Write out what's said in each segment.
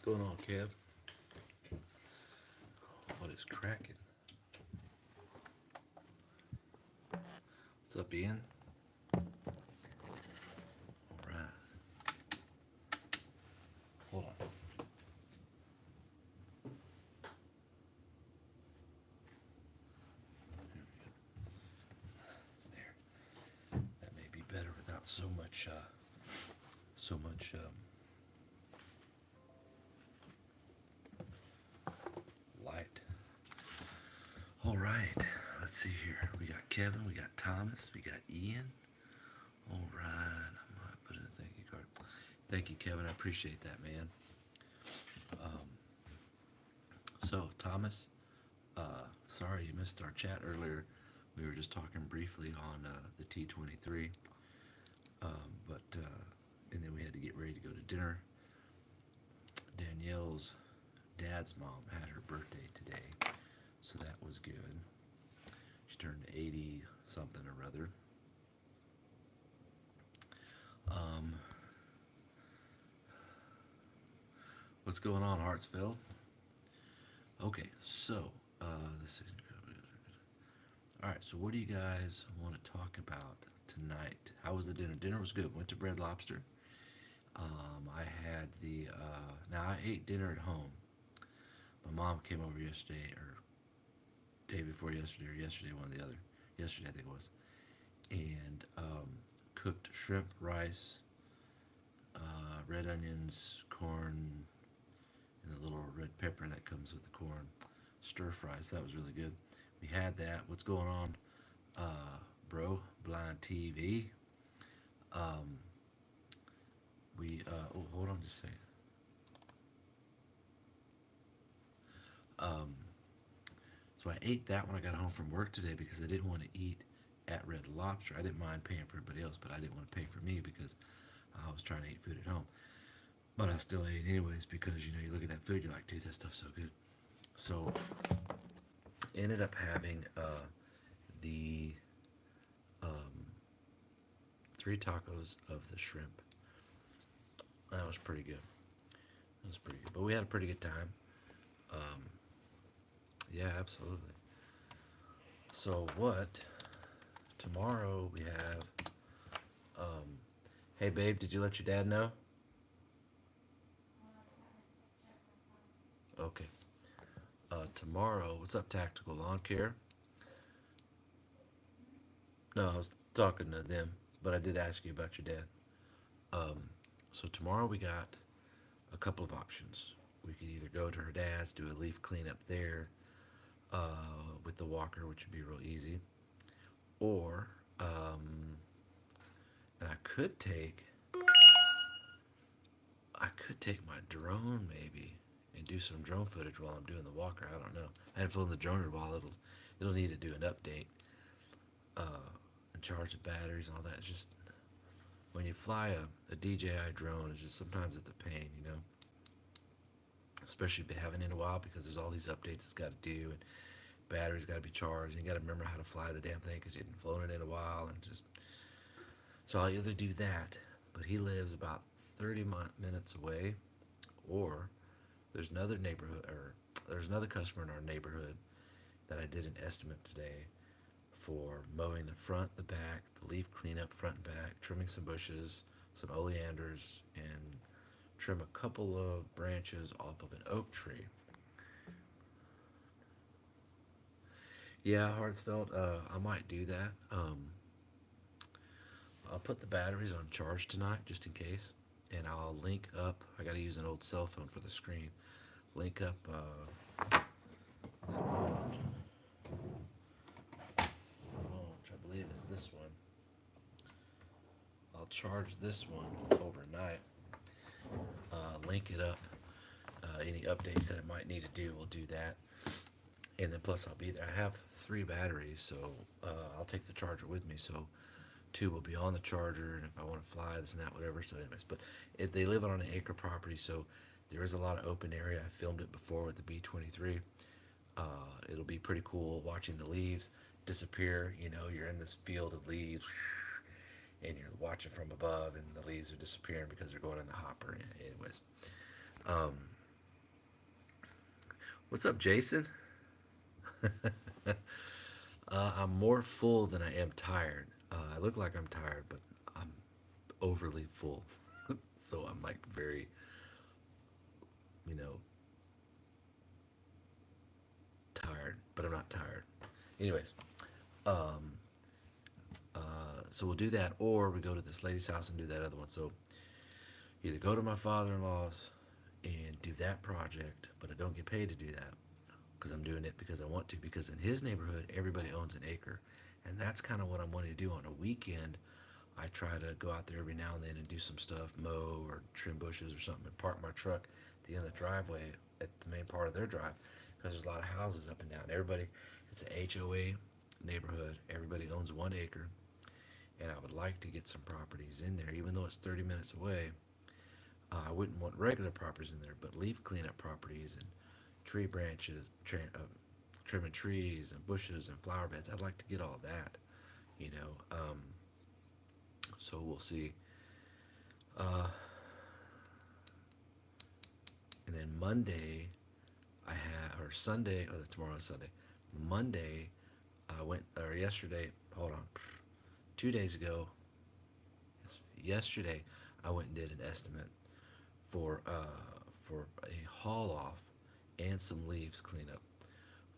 What's going on, Kev? What is cracking? What's up, Ian? All right. Hold on. There. That may be better without so much light. All right. Let's see here. We got Kevin. We got Thomas. We got Ian. All right. I'm gonna put in a thank you card. Thank you, Kevin. I appreciate that, man. So, Thomas, sorry you missed our chat earlier. We were just talking briefly on the T23, and then we had to get ready to go to dinner. Danielle's dad's mom had her birthday today, so that was good. She turned 80 something or other. Um, what's going on, Hartsfield? Okay, so this is all right. So what do you guys want to talk about tonight? How was the dinner? Dinner was good. Went to Bread Lobster. I had the now I ate dinner at home. My mom came over yesterday, or day before yesterday, or yesterday, one or the other. Yesterday, I think it was, and cooked shrimp, rice, red onions, corn, and a little red pepper that comes with the corn. Stir fries. That was really good. We had that. What's going on, bro? Blind TV. Um, oh, hold on just a second. Um, so I ate that when I got home from work today because I didn't want to eat at Red Lobster. I didn't mind paying for everybody else, but I didn't want to pay for me because I was trying to eat food at home. But I still ate anyways because you look at that food, you're like, dude, that stuff's so good. So ended up having the um, 3 tacos of the shrimp. That was pretty good. That was pretty good. But we had a pretty good time. Um, yeah, absolutely. So what? Tomorrow we have. Um, hey, babe, did you let your dad know? Okay. Tomorrow, what's up, Tactical Lawn Care? No, I was talking to them, but I did ask you about your dad. Um, so tomorrow we got a couple of options. We could either go to her dad's, do a leaf cleanup there with the walker, which would be real easy, or and I could take my drone maybe and do some drone footage while I'm doing the walker. I don't know. I haven't flown the drone in a while. It'll need to do an update and charge the batteries and all that. It's just when you fly a DJI drone, it's just sometimes it's a pain. Especially if you haven't in a while because there's all these updates it's got to do and batteries got to be charged. And you got to remember how to fly the damn thing because you hadn't flown it in a while and just so I'll either do that, but he lives about 30 minutes away, or there's another neighborhood or there's another customer in our neighborhood that I did an estimate today for mowing the front, the back, the leaf cleanup front and back, trimming some bushes, some oleanders, and trim a couple of branches off of an oak tree. Yeah, Hartsfeld, I might do that. I'll put the batteries on charge tonight just in case, and I'll link up. I got to use an old cell phone for the screen. Link up which I believe is this one. I'll charge this one overnight. Link it up. Any updates that it might need to do, we'll do that. And then plus I'll be there. I have 3 batteries, so I'll take the charger with me. So 2 will be on the charger, and if I want to fly this and that, whatever. So anyways, but they live on an acre property, so there is a lot of open area. I filmed it before with the B23. It'll be pretty cool watching the leaves disappear. You're in this field of leaves, and you're watching from above, and the leaves are disappearing because they're going in the hopper. Anyways, What's up, Jason? I'm more full than I am tired. I look like I'm tired, but I'm overly full. So I'm like very, you know, tired, but I'm not tired. Anyways, um, so we'll do that, or we go to this lady's house and do that other one. So either go to my father-in-law's and do that project, but I don't get paid to do that because I'm doing it because I want to. Because in his neighborhood, everybody owns an acre, and that's kind of what I'm wanting to do on a weekend. I try to go out there every now and then and do some stuff, mow or trim bushes or something, and park my truck at the end of the driveway at the main part of their drive because there's a lot of houses up and down. Everybody, it's an HOA neighborhood. Everybody owns 1 acre, and I would like to get some properties in there, even though it's 30 minutes away. I wouldn't want regular properties in there, but leaf cleanup properties and tree branches, trimming trees and bushes and flower beds. I'd like to get all that, you know. So we'll see. Uh, and then Monday, I have, or Sunday, oh, tomorrow's Sunday. Monday, I went, or yesterday, hold on, 2 days ago, yesterday, I went and did an estimate for a haul off and some leaves cleanup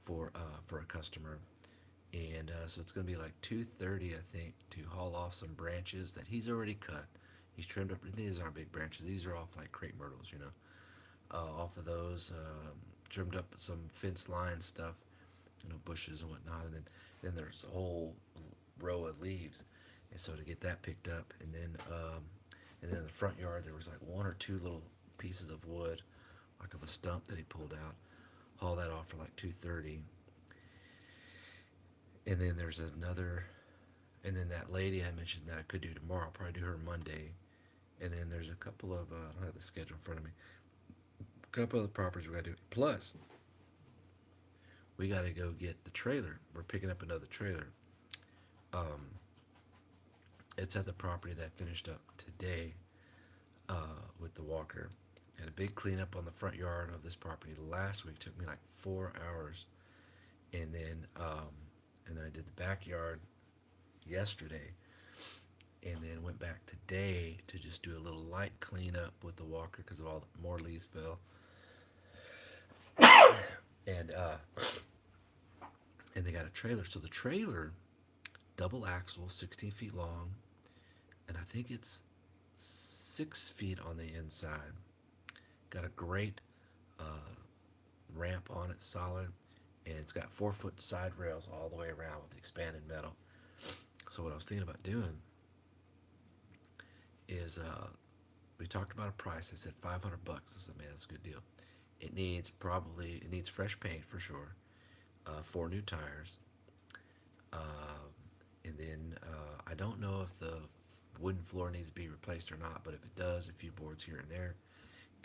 for a customer, and so it's gonna be like 2:30, I think, to haul off some branches that he's already cut. He's trimmed up. These aren't big branches. These are off like crepe myrtles, you know. Off of those, trimmed up some fence line stuff, you know, bushes and whatnot, and then there's a whole row of leaves, and so to get that picked up, and then in the front yard there was like one or two little pieces of wood, like of a stump that he pulled out, haul that off for like 2:30, and then there's another, and then that lady I mentioned that I could do tomorrow, I'll probably do her Monday, and then there's a couple of I don't have the schedule in front of me, a couple of the properties we got to do. Plus, we got to go get the trailer. We're picking up another trailer. Um, it's at the property that finished up today with the walker. Had a big cleanup on the front yard of this property last week. Took me like 4 hours, and then I did the backyard yesterday, and then went back today to just do a little light cleanup with the walker because of all the more leaves fell, and and they got a trailer. So the trailer, double axle, 16 feet long, and I think it's 6 feet on the inside. Got a great uh, ramp on it, solid, and it's got 4 foot side rails all the way around with expanded metal. So what I was thinking about doing is we talked about a price. I said $500. I said, man, that's a good deal. It needs fresh paint for sure, 4 new tires, uh, and then I don't know if the wooden floor needs to be replaced or not, but if it does, a few boards here and there.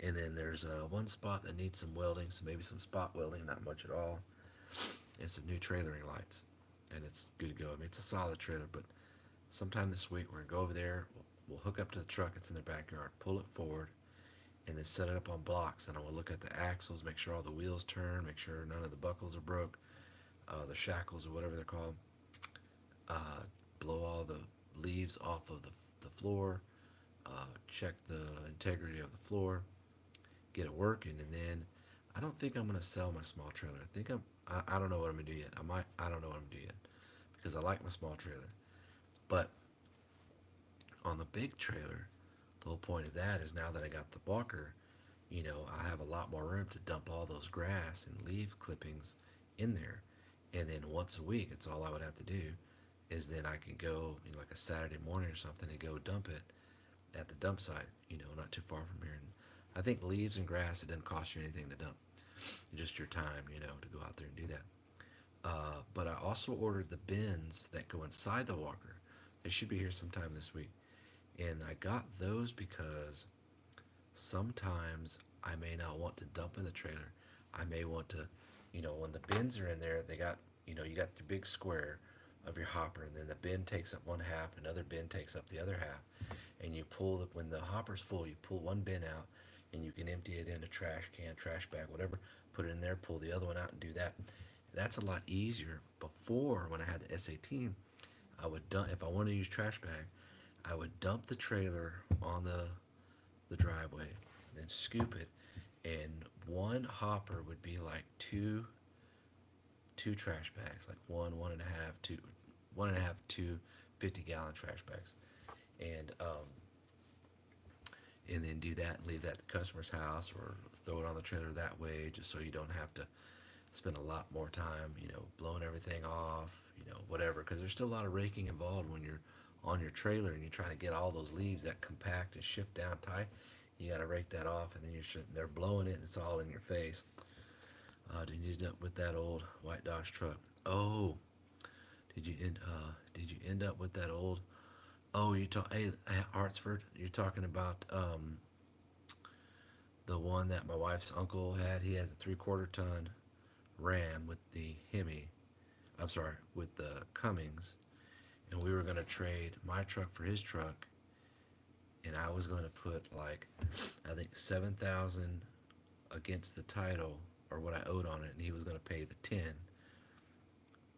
And then there's one spot that needs some welding, so maybe some spot welding, not much at all, and some new trailering lights, and it's good to go. I mean, it's a solid trailer, but sometime this week we're gonna go over there. We'll hook up to the truck. It's in the backyard. Pull it forward, and then set it up on blocks. And I will look at the axles, make sure all the wheels turn, make sure none of the buckles are broke, the shackles or whatever they're called. Uh, Blow all the leaves off of the floor. Check the integrity of the floor. Get it working, and then I don't think I'm gonna sell my small trailer. I don't know what I'm gonna do yet. I don't know what I'm gonna do yet because I like my small trailer. But on the big trailer, the whole point of that is now that I got the walker, you know, I have a lot more room to dump all those grass and leaf clippings in there. And then once a week, it's all I would have to do is then I can go, you know, like a Saturday morning or something and go dump it at the dump site, you know, not too far from here. And I think leaves and grass, it doesn't cost you anything to dump, just your time, you know, to go out there and do that. But I also ordered the bins that go inside the walker. They should be here sometime this week. And I got those because sometimes I may not want to dump in the trailer. I may want to, you know, when the bins are in there, they got, you know, you got the big square of your hopper, and then the bin takes up one half, another bin takes up the other half, and you pull when the hopper's full, you pull one bin out, and you can empty it in a trash can, trash bag, whatever. Put it in there, pull the other one out, and do that. That's a lot easier. Before, when I had the S18, I would dump if I wanted to use trash bag. I would dump the trailer on the driveway, then scoop it, and one hopper would be like two trash bags, like one and a half, two, one and a half, two 50-gallon trash bags, and and then do that and leave that at the customer's house or throw it on the trailer that way, just so you don't have to spend a lot more time, blowing everything off, whatever, because there's still a lot of raking involved when you're on your trailer and you're trying to get all those leaves that compact and shift down tight. You got to rake that off, and then you're sitting there blowing it, and it's all in your face. Did you end up with that old white Dodge truck? Oh, did you end up with that old? Oh, you talk. Hey, Hartsford, you're talking about the one that my wife's uncle had. He has a 3/4 ton Ram with the Hemi. I'm sorry, with the Cummings, and we were gonna trade my truck for his truck, and I was gonna put like, I think 7,000 against the title or what I owed on it, and he was gonna pay the 10,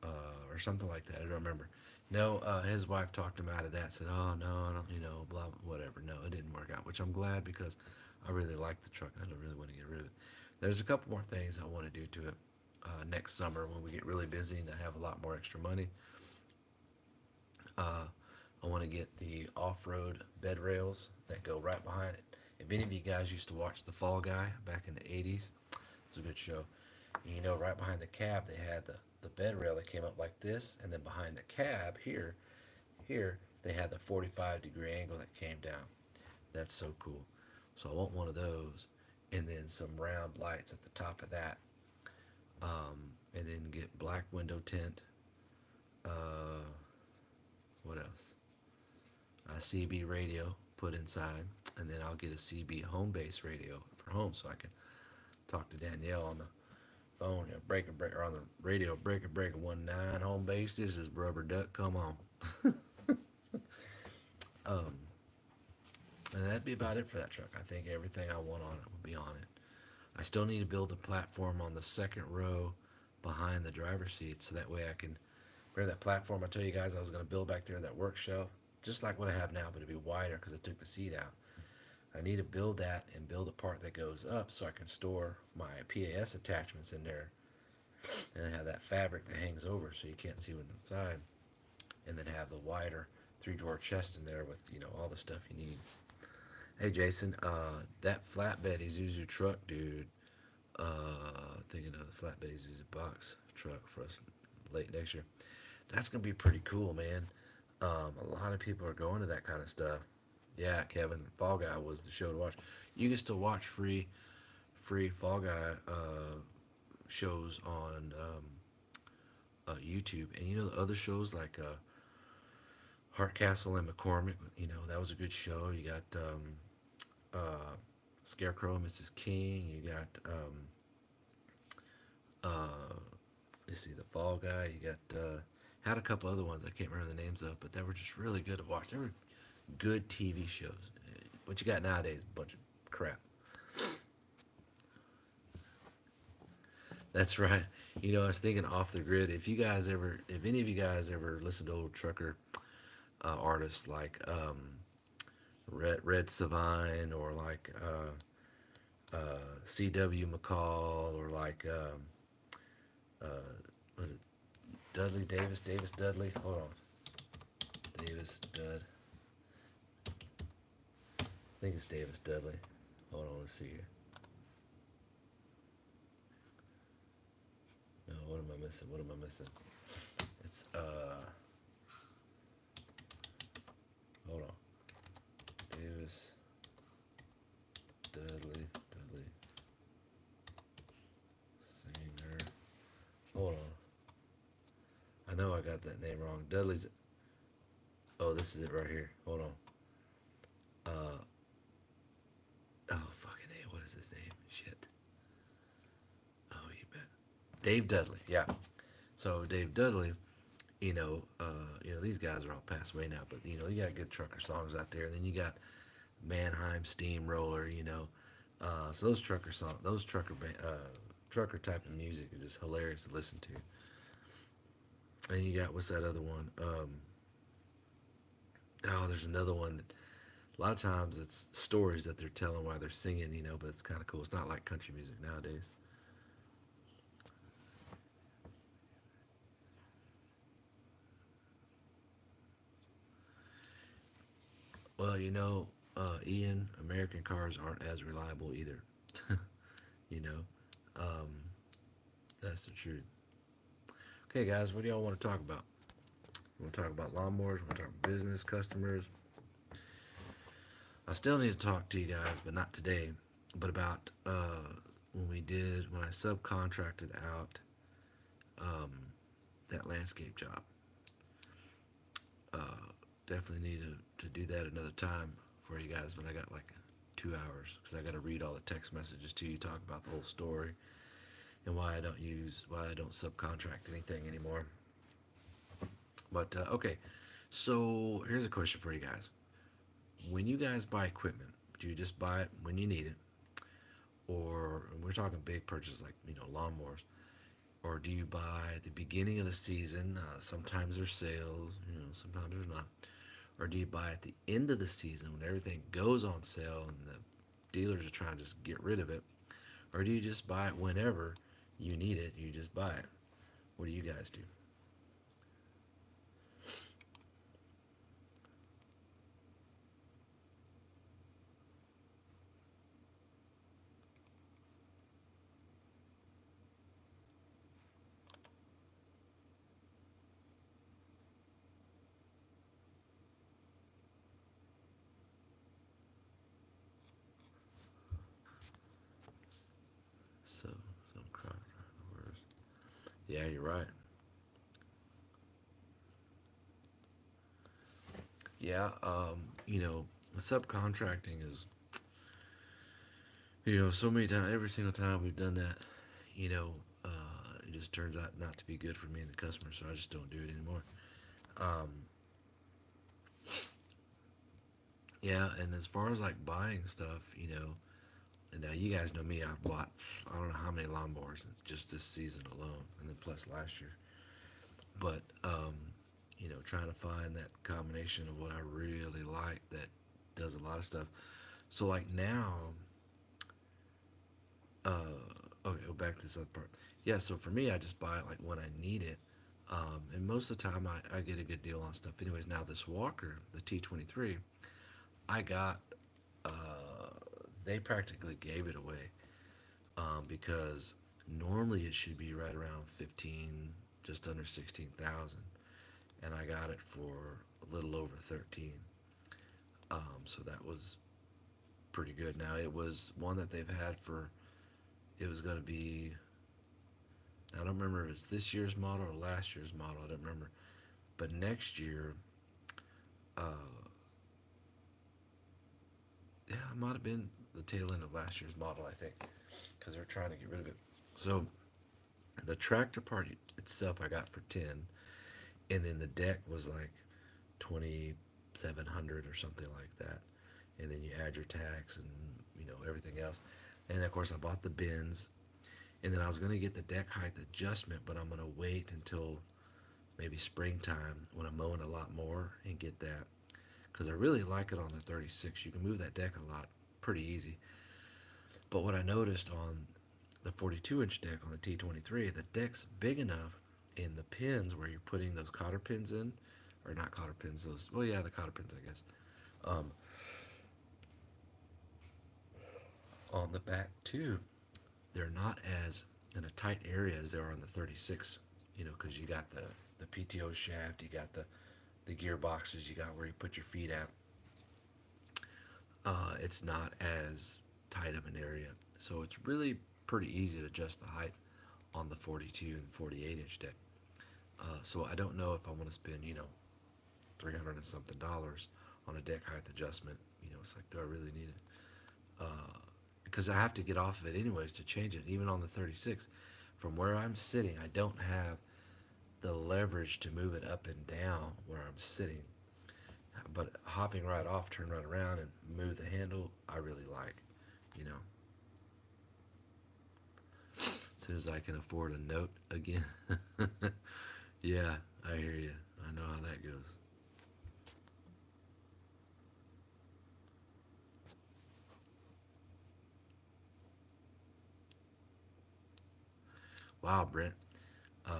or something like that. I don't remember. No, his wife talked him out of that. Said, "Oh no, I don't, blah, whatever." No, it didn't work out, which I'm glad because I really like the truck and I don't really want to get rid of it. There's a couple more things I want to do to it next summer when we get really busy and I have a lot more extra money. Uh, I want to get the off-road bed rails that go right behind it. If any of you guys used to watch The Fall Guy back in the 80s, it was a good show. And right behind the cab, they had the bed rail that came up like this, and then behind the cab here, they had the 45-degree angle that came down. That's so cool. So I want one of those, and then some round lights at the top of that, and then get black window tint. Uh, what else? A CB radio put inside, and then I'll get a CB home base radio for home, so I can talk to Danielle on the phone. Breaker on the radio. Breaker 19 home base. This is Rubber Duck. Come on. Um, and that'd be about it for that truck. I think everything I want on it will be on it. I still need to build a platform on the second row behind the driver's seat, so that way I can wear that platform I told you guys I was going to build back there, that work shelf, just like what I have now, but it'd be wider because I took the seat out. I need to build that and build a part that goes up so I can store my PAS attachments in there, and have that fabric that hangs over so you can't see what's inside, and then have the wider 3-drawer chest in there with all the stuff you need. Hey Jason, that flatbed Isuzu truck, dude. Thinking of the flatbed Isuzu box truck for us late next year. That's gonna be pretty cool, man. A lot of people are going to that kind of stuff. Yeah, Kevin, Fall Guy was the show to watch. You can still watch free Fall Guy shows on YouTube, and the other shows like Hardcastle and McCormick. That was a good show. You got uh, Scarecrow and Mrs. King. You got uh, let's see, the Fall Guy. You got had a couple other ones I can't remember the names of, but they were just really good to watch. They were good TV shows. What you got nowadays, a bunch of crap. That's right. I was thinking off the grid. If any of you guys ever listen to old trucker artists like Red Savine, or like C.W. McCall, or like was it Davis Dudley? Hold on, Davis Dud. I think it's Davis Dudley. Hold on, let's see here. No, what am I missing? What am I missing? It's hold on. Davis Dudley singer. Hold on. I know I got that name wrong. Dudley's. Oh, this is it right here. Hold on. Oh fucking A, what is his name? Shit. Oh, you bet. Dave Dudley. Yeah. So Dave Dudley, these guys are all passed away now, but you got good trucker songs out there. And then you got Mannheim Steamroller, So those trucker song, trucker type of music is just hilarious to listen to. And you got what's that other one? Oh, there's another one that a lot of times it's stories that they're telling while they're singing, but it's kind of cool. It's not like country music nowadays. Well, Ian, American cars aren't as reliable either. you know, um, that's the truth. Okay, guys, what do y'all want to talk about? Want to talk about lawnmowers? Want to talk about business, customers? I still need to talk to you guys, but not today. But about when I subcontracted out um, that landscape job. Definitely need to do that another time for you guys when I got like 2 hours because I got to read all the text messages to you, talk about the whole story and why I don't subcontract anything anymore. But okay, so here's a question for you guys: when you guys buy equipment, do you just buy it when you need it, or we're talking big purchases like lawnmowers, or do you buy at the beginning of the season? Sometimes there's sales, sometimes there's not. Or do you buy at the end of the season when everything goes on sale and the dealers are trying to just get rid of it? Or do you just buy it whenever you need it? You just buy it. What do you guys do? So, some crop words. Yeah, you're right. Yeah, subcontracting is, so many times, every single time we've done that, you know, it just turns out not to be good for me and the customer, so I just don't do it anymore. Um, yeah, and as far as like buying stuff, and now you guys know me, I've bought I don't know how many lawnmowers just this season alone, and then plus last year. But trying to find that combination of what I really like that does a lot of stuff. So like now, okay, go back to this other part. Yeah, so for me, I just buy it like when I need it, and most of the time I get a good deal on stuff. Anyways, now this Walker, the T23, I got. They practically gave it away because normally it should be right around 15, just under 16,000, and I got it for a little over 13. So that was pretty good. Now it was one that they've had for. It was going to be. I don't remember if it's this year's model or last year's model. I don't remember. But next year, uh, yeah, it might have been the tail end of last year's model, I think, because they're trying to get rid of it. So the tractor part itself I got for 10, and then the deck was like 2,700 or something like that. And then you add your tax and everything else. And of course I bought the bins, and then I was gonna get the deck height adjustment, but I'm gonna wait until maybe springtime when I'm mowing a lot more and get that because I really like it on the 36. You can move that deck a lot pretty easy. But what I noticed on the 42-inch deck on the T23, the deck's big enough in the pins where you're putting those cotter pins in, or not cotter pins, those, well, yeah, the cotter pins, I guess, um, on the back too. They're not as in a tight area as they are on the 36, because you got the PTO shaft, you got the gearboxes, you got where you put your feet at. It's not as tight of an area. So it's really pretty easy to adjust the height on the 42 and 48-inch deck. So I don't know if I want to spend, 300 and something dollars on a deck height adjustment. It's like, do I really need it? Because I have to get off of it anyways to change it. Even on the 36, from where I'm sitting, I don't have the leverage to move it up and down where I'm sitting. But hopping right off, turn right around, and move the handle, I really like, you know. soon as I can afford a note again. Yeah, I hear you. I know how that goes. Wow, Brent. Uh,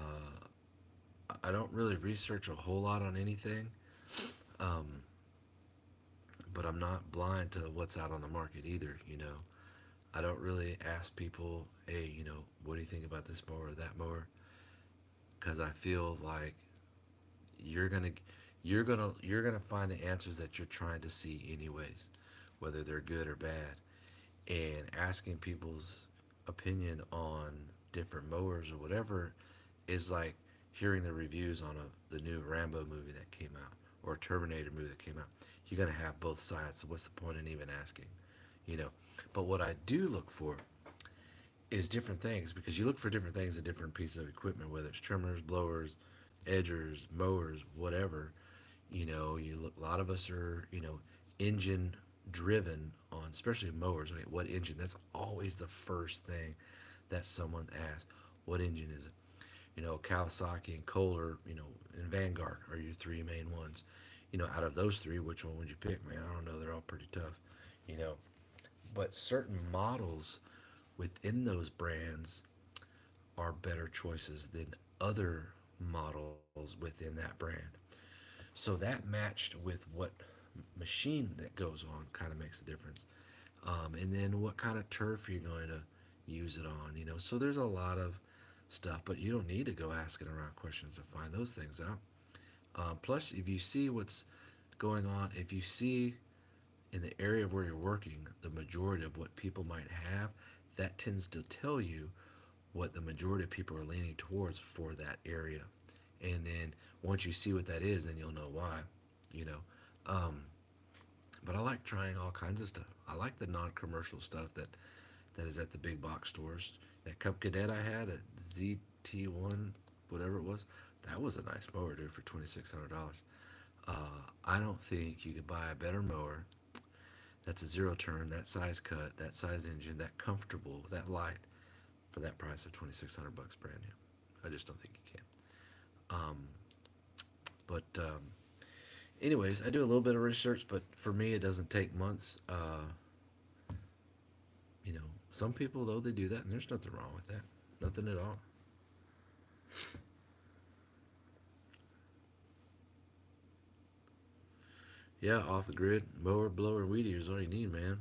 I don't really research a whole lot on anything, um, but I'm not blind to what's out on the market either. I don't really ask people, hey, what do you think about this mower or that mower? Because I feel like you're gonna you're gonna find the answers that you're trying to see anyways, whether they're good or bad. And asking people's opinion on different mowers or whatever is like hearing the reviews on the new Rambo movie that came out or Terminator movie that came out. You're gonna have both sides. So what's the point in even asking? You know. But what I do look for is different things because you look for different things in different pieces of equipment, whether it's trimmers, blowers, edgers, mowers, whatever. You look. A lot of us are engine driven on, especially mowers. Okay, what engine? That's always the first thing that someone asks. What engine is it? Kawasaki and Kohler, and Vanguard are your three main ones. Out of those three, which one would you pick, man? I don't know. They're all pretty tough. You know, but certain models within those brands are better choices than other models within that brand. So that matched with what machine that goes on kind of makes a difference. And then what kind of turf you're going to use it on. So there's a lot of stuff, but you don't need to go asking around questions to find those things out. Plus, if you see what's going on, if you see in the area of where you're working the majority of what people might have, that tends to tell you what the majority of people are leaning towards for that area. And then once you see what that is, then you'll know why. You know, um, but I like trying all kinds of stuff. I like the non-commercial stuff that is at the big box stores. That Cup Cadet I had at ZT1, whatever it was, that was a nice mower, dude, for $2,600. I don't think you could buy a better mower that's a zero turn, that size cut, that size engine, that comfortable, that light for that price of 2,600 bucks brand new. I just don't think you can. But anyways, I do a little bit of research, but for me, it doesn't take months. Some people though they do that, and there's nothing wrong with that. Nothing at all. Yeah, off the grid, mower, blower, weed eater is all you need, man.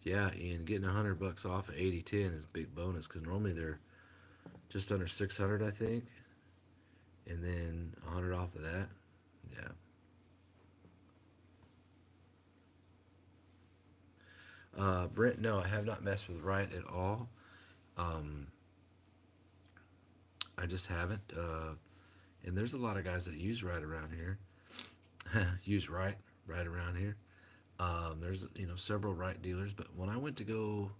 Yeah, and getting $100 off of 8010 is a big bonus because normally they're just under 600, I think, and then 100 off of that. Yeah. Brent, no, I have not messed with Right at all. Um, I just haven't. And there's a lot of guys that use Right around here. Use Right around here. There's several Right dealers, but when I went to go,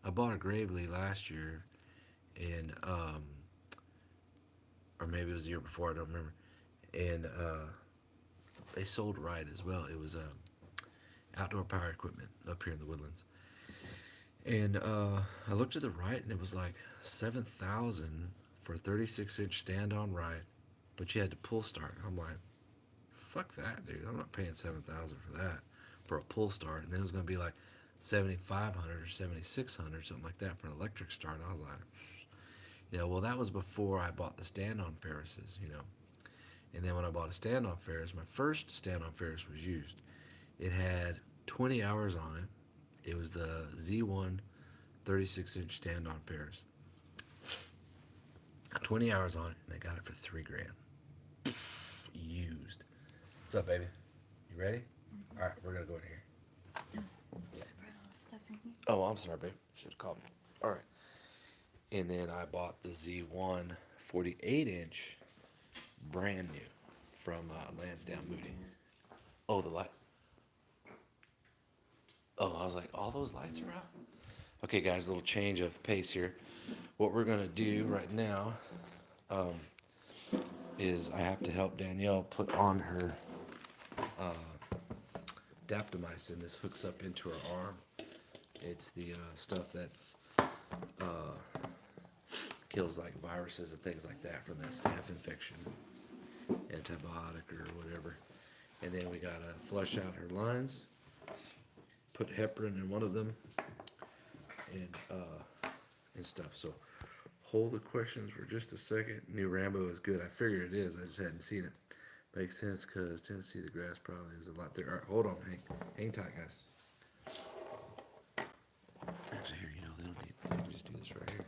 I bought a Gravely last year, and or maybe it was the year before, I don't remember. And they sold Right as well. It was outdoor power equipment up here in the Woodlands. And I looked at the Right, and it was like 7,000 for a 36-inch stand-on Right, but you had to pull start. I'm like, fuck that, dude. I'm not paying 7,000 for that for a pull start. And then it was going to be like 7,500 or 7,600, something like that, for an electric start. And I was like, well, that was before I bought the stand-on Ferrises. And then when I bought a stand-on Ferris, my first stand-on Ferris was used. It had 20 hours on it. It was the Z1 36-inch stand-on Ferris. 20 hours on it, and I got it for 3 grand. Used. What's up, baby? You ready? All right, we're gonna go in here. Oh, I'm sorry, babe. Should have called me. All right. And then I bought the Z1 48-inch, brand new, from Lansdowne Moody. Oh, the light. Oh, I was like, all those lights are out? Okay, guys, a little change of pace here. What we're gonna do right now um, is I have to help Danielle put on her daptomycin. This hooks up into her arm. It's the stuff that's kills like viruses and things like that from that staph infection, antibiotic or whatever. And then we gotta flush out her lines, put heparin in one of them, and stuff. So hold the questions for just a second. New Rambo is good. I figured it is. I just hadn't seen it. Makes sense because Tennessee the grass probably is a lot there. All right, hold on, hang tight, guys. Actually, here, they don't need. Let me just do this right here.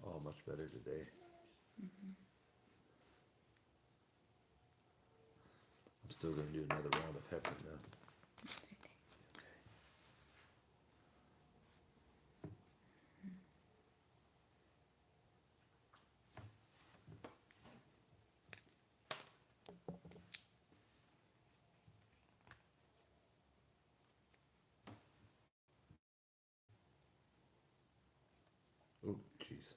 Oh, much better today. I'm still gonna do another round of heparin now. Oh, jeez.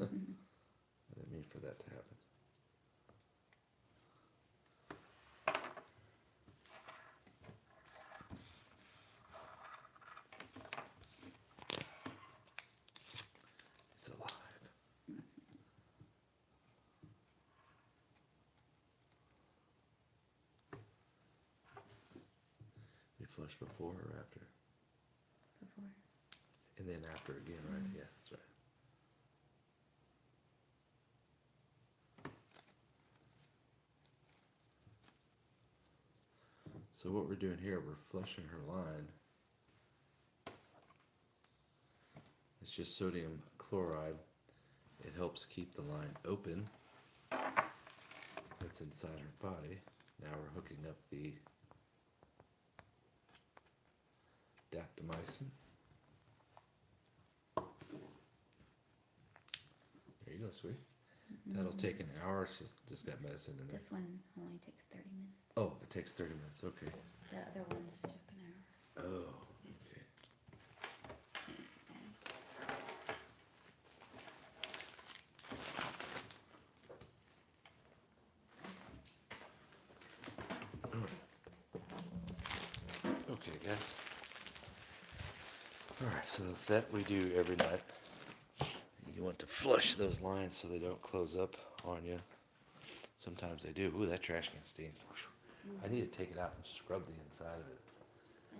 I didn't mean for that to happen. It's alive. You flush before or after? Before. And then after again, right? Yeah, that's right. So what we're doing here, we're flushing her line. It's just sodium chloride. It helps keep the line open. That's inside her body. Now we're hooking up the daptomycin. There you go, sweet. That'll take an hour. It's just got medicine in there. This one only takes 30 minutes. Oh, it takes 30 minutes. Okay. The other ones took an hour. Oh, okay. Okay, guys. Alright, so that we do every night. You want to flush those lines so they don't close up on you. Sometimes they do. Ooh, that trash can stinks. I need to take it out and scrub the inside of it.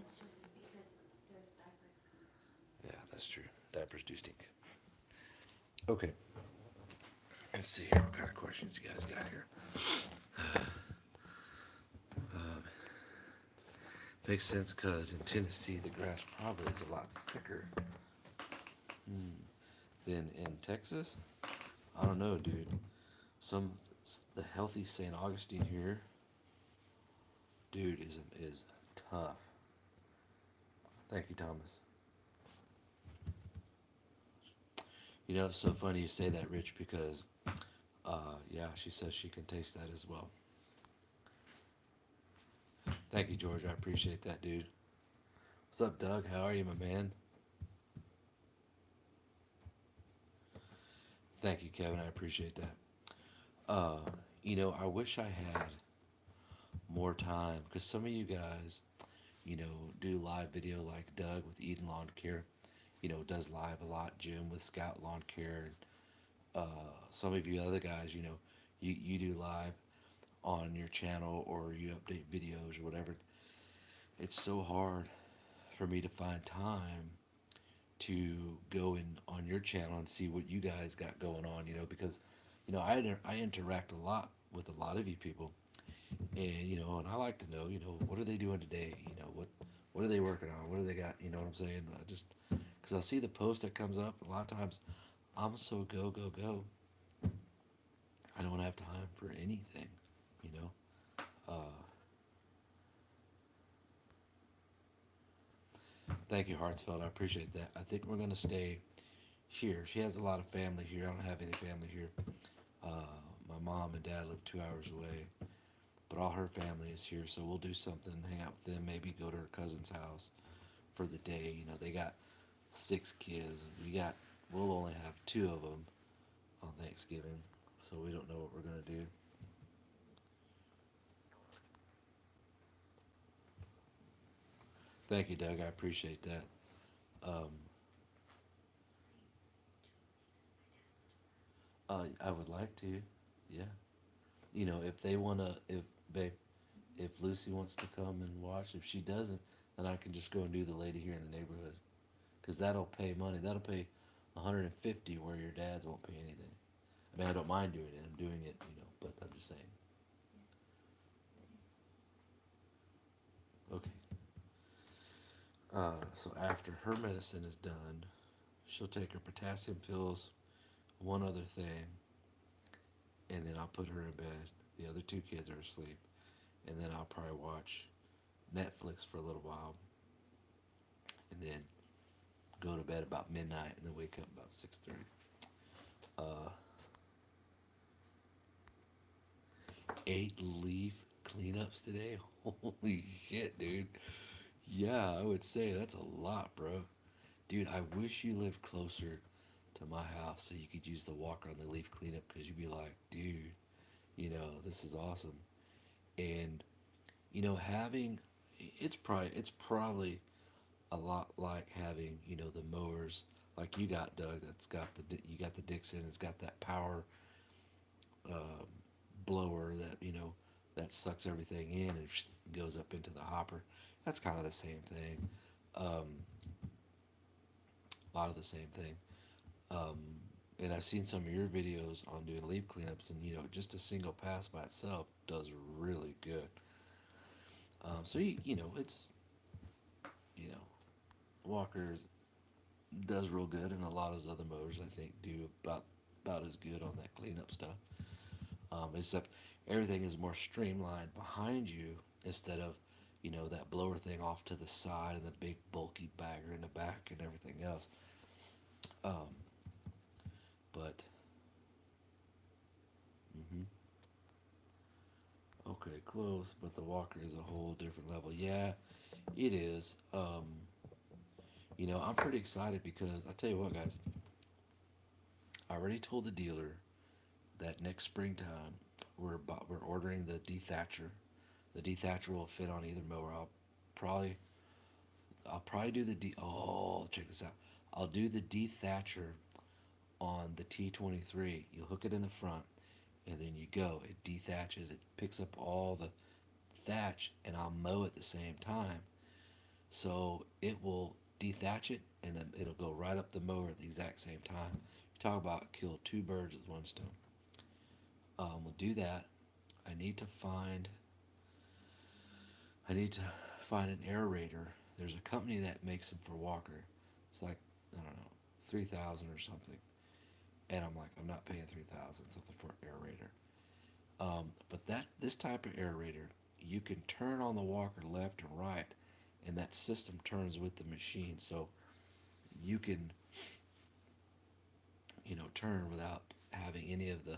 It's just because there's diapers constantly. Yeah, that's true. Diapers do stink. Okay. Let's see here. What kind of questions you guys got here? Makes sense because in Tennessee the grass probably is a lot thicker than in Texas. I don't know, dude. The healthy St. Augustine here, dude, is tough. Thank you, Thomas. It's so funny you say that, Rich, because yeah, she says she can taste that as well. Thank you, George. I appreciate that, dude. What's up, Doug? How are you, my man? Thank you, Kevin. I appreciate that. I wish I had more time because some of you guys, do live video like Doug with Eden Lawn Care, does live a lot. Jim with Scout Lawn Care. Some of you other guys, you do live on your channel or you update videos or whatever. It's so hard for me to find time to go in on your channel and see what you guys got going on, because I interact a lot with a lot of you people, and and I like to know, what are they doing today, what are they working on, what do they got, you know what I'm saying? I just because I see the post that comes up a lot of times, I'm so go go go. I don't have time for anything, uh, Thank you, Hartsfeld. I appreciate that. I think we're gonna stay here. She has a lot of family here. I don't have any family here. My mom and dad live 2 hours away, but all her family is here. So we'll do something, hang out with them, maybe go to her cousin's house for the day. You know, they got 6 kids. We'll only have 2 of them on Thanksgiving, so we don't know what we're gonna do. Thank you, Doug. I appreciate that. Um, I would like to, yeah. You know, if they wanna, if babe, if Lucy wants to come and watch, if she doesn't, then I can just go and do the lady here in the neighborhood, cause that'll pay money. That'll pay 150 where your dad's won't pay anything. I mean, I don't mind doing it. I'm doing it, you know, but I'm just saying. Okay. So after her medicine is done, she'll take her potassium pills, one other thing, and then I'll put her in bed. The other 2 kids are asleep, and then I'll probably watch Netflix for a little while, and then go to bed about midnight, and then wake up about 6:30. Uh, 8 leaf cleanups today. Holy shit, dude. Yeah, I would say that's a lot, bro. Dude, I wish you lived closer to my house so you could use the walker on the leaf cleanup because you'd be like, dude, this is awesome. And having it's probably a lot like having the mowers like you got, Doug. That's got you got the Dixon. It's got that power um, blower that that sucks everything in and goes up into the hopper. That's kind of the same thing. A lot of the same thing. Um, and I've seen some of your videos on doing leaf cleanups, and just a single pass by itself does really good. So it's you know Walker's does real good, and a lot of his other motors I think do about as good on that cleanup stuff. Except everything is more streamlined behind you instead of that blower thing off to the side and the big bulky bagger in the back and everything else. Um, but hmm okay, close. But the Walker is a whole different level. Yeah, it is. I'm pretty excited because I tell you what, guys, I already told the dealer that next springtime we're ordering the dethatcher. The dethatcher will fit on either mower. Probably I'll probably do the oh, check this out. I'll do the dethatcher on the T23. You hook it in the front, and then you go. It dethatches. It picks up all the thatch, and I'll mow at the same time. So it will dethatch it, and then it'll go right up the mower at the exact same time. You talk about kill 2 birds with one stone. We'll do that. I need to find. I need to find an aerator. There's a company that makes them for Walker. It's like I don't know, 3,000 or something. And I'm like, I'm not paying 3,000 something for an aerator. But this type of aerator, you can turn on the walker left and right, and that system turns with the machine. So you can, turn without having any of the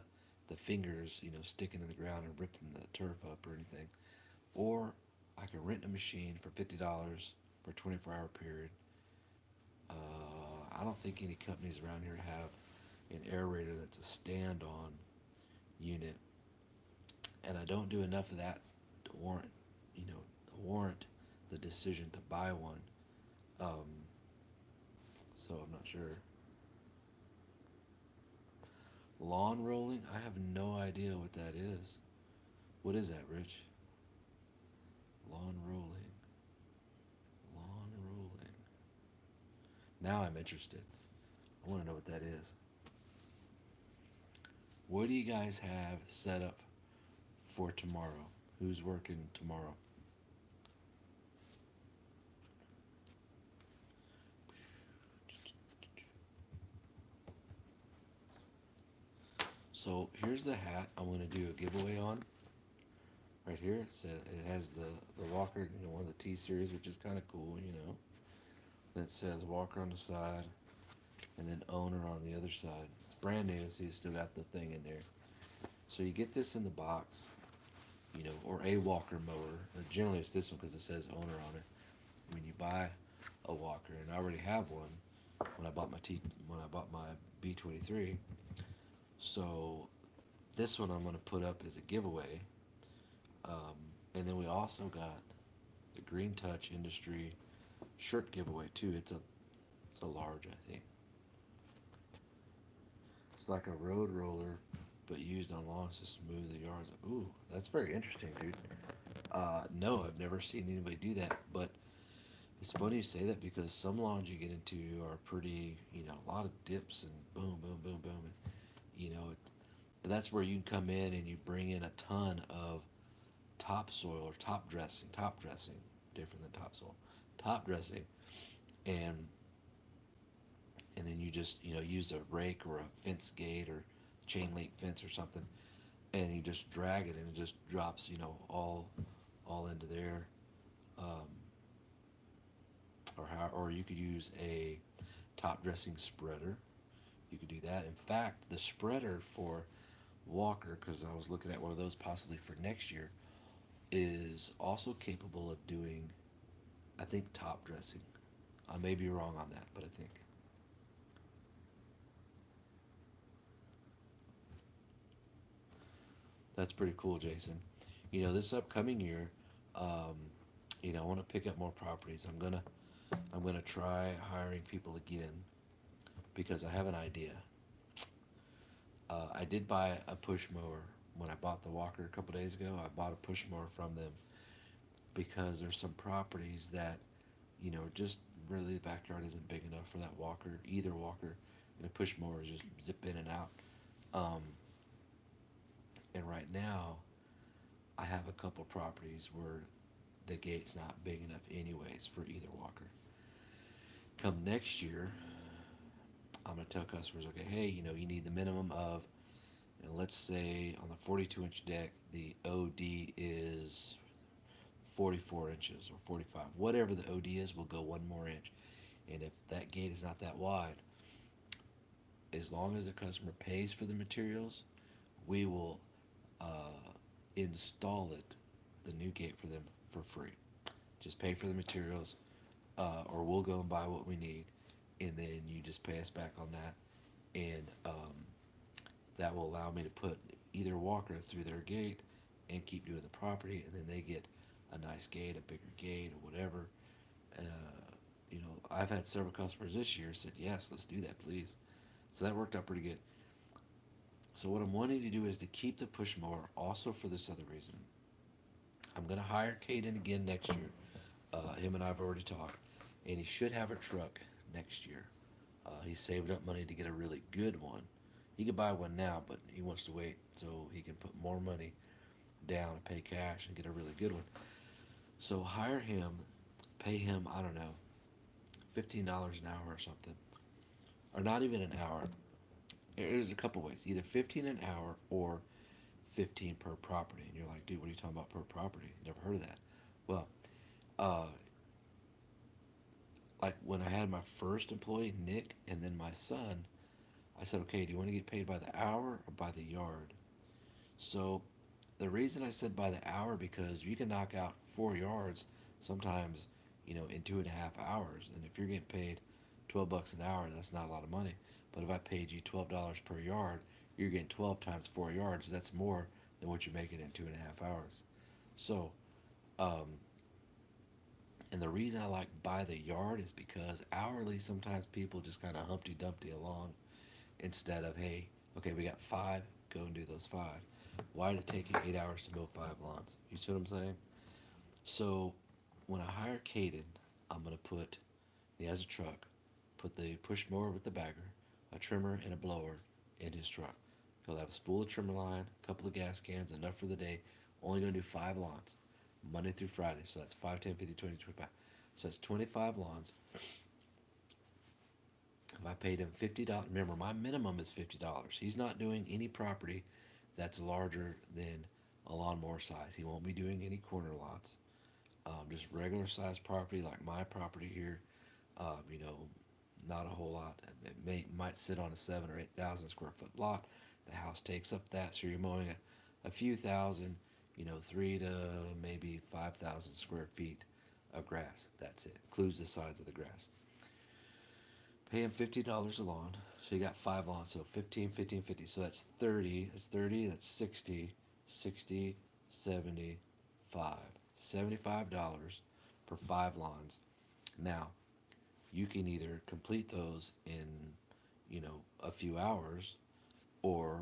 fingers, sticking in the ground and ripping the turf up or anything. Or I can rent a machine for $50 for a 24-hour period. I don't think any companies around here have an aerator that's a stand-on unit, and I don't do enough of that to warrant the decision to buy one. Um, so I'm not sure. Lawn rolling? I have no idea what that is. What is that, Rich? Lawn rolling. Lawn rolling. Now I'm interested. I want to know what that is. What do you guys have set up for tomorrow? Who's working tomorrow? So here's the hat I want to do a giveaway on. Right here, it has the Walker, one of the T series, which is kind of cool. that says Walker on the side, and then owner on the other side. It's brand new, so you still got the thing in there. So you get this in the box, or a Walker mower. Generally, it's this one because it says owner on it. When you buy a Walker, and I already have one when I bought my B23. So this one I'm going to put up as a giveaway. Um, and then we also got the Green Touch Industry shirt giveaway too. It's a large, I think. It's like a road roller, but used on lawns to smooth the yards. Ooh, that's very interesting, dude. No, I've never seen anybody do that. But it's funny you say that because some lawns you get into are pretty, a lot of dips and boom, boom, boom, boom. And, that's where you can come in and you bring in a ton of topsoil or top dressing, different than topsoil, top dressing, and then you just use a rake or a fence gate or chain link fence or something, and you just drag it and it just drops all into there, um, or you could use a top dressing spreader. You could do that. In fact, the spreader for Walker, because I was looking at one of those possibly for next year, is also capable of doing, I think, top dressing. I may be wrong on that, but I think. That's pretty cool, Jason. This upcoming year, um, I want to pick up more properties. I'm gonna try hiring people again because I have an idea. I did buy a push mower when I bought the Walker a couple days ago. I bought a push mower from them because there's some properties that, just really the backyard isn't big enough for that Walker, either Walker, and a push mower is just zip in and out. Um, and right now, I have a couple properties where the gate's not big enough, anyways, for either Walker. Come next year, I'm gonna tell customers, okay, hey, you need the minimum of, and let's say on the 42-inch deck, the OD is 44 inches or 45. Whatever the OD is, we'll go one more inch. And if that gate is not that wide, as long as the customer pays for the materials, we will install it, the new gate for them for free. Just pay for the materials, or we'll go and buy what we need, and then you just pay us back on that. And that will allow me to put either Walker through their gate and keep doing the property, and then they get a nice gate, a bigger gate, or whatever. Uh, I've had several customers this year said, yes, let's do that, please. So that worked out pretty good. So what I'm wanting to do is to keep the push mower also for this other reason. I'm going to hire Caden again next year. Him and I have already talked, and he should have a truck next year. He saved up money to get a really good one. He could buy one now, but he wants to wait so he can put more money down and pay cash and get a really good one. So hire him, pay him, I don't know, $15 an hour or something, or not even an hour. There's a couple ways, either 15 an hour or 15 per property. And you're like, dude, what are you talking about per property? Never heard of that. Well, uh, like when I had my first employee, Nick, and then my son, I said, okay, do you want to get paid by the hour or by the yard? So the reason I said by the hour, because you can knock out 4 yards sometimes, in 2.5 hours. And if you're getting paid $12 an hour, that's not a lot of money. But if I paid you $12 per yard, you're getting 12 times 4 yards. That's more than what you're making in 2.5 hours. So, um, and the reason I like by the yard is because hourly, sometimes people just kind of Humpty Dumpty along instead of, hey, okay, we got 5, go and do those 5. Why did it take you 8 hours to mow 5 lawns? You see what I'm saying? So when I hire Caden, I'm going to put, he has a truck, put the push mower with the bagger, a trimmer, and a blower in his truck. He'll have a spool of trimmer line, a couple of gas cans, enough for the day. Only going to do 5 lawns, Monday through Friday. So that's 5, 10, 50, 20, 25. So that's 25 lawns. If I paid him $50, remember my minimum is $50. He's not doing any property that's larger than a lawnmower size. He won't be doing any corner lots. Just regular size property like my property here. You know, not a whole lot. It might sit on a 7 or 8 thousand square foot lot. The house takes up that, so you're mowing a few thousand, 3 to maybe 5,000 square feet of grass. That's it. Includes the sides of the grass. Paying $50 a lawn, so you got 5 lawns. So 15, 15, 50. So that's 30. That's 30. That's 60, 60, 75. $75 for 5 lawns. Now, you can either complete those in, a few hours, or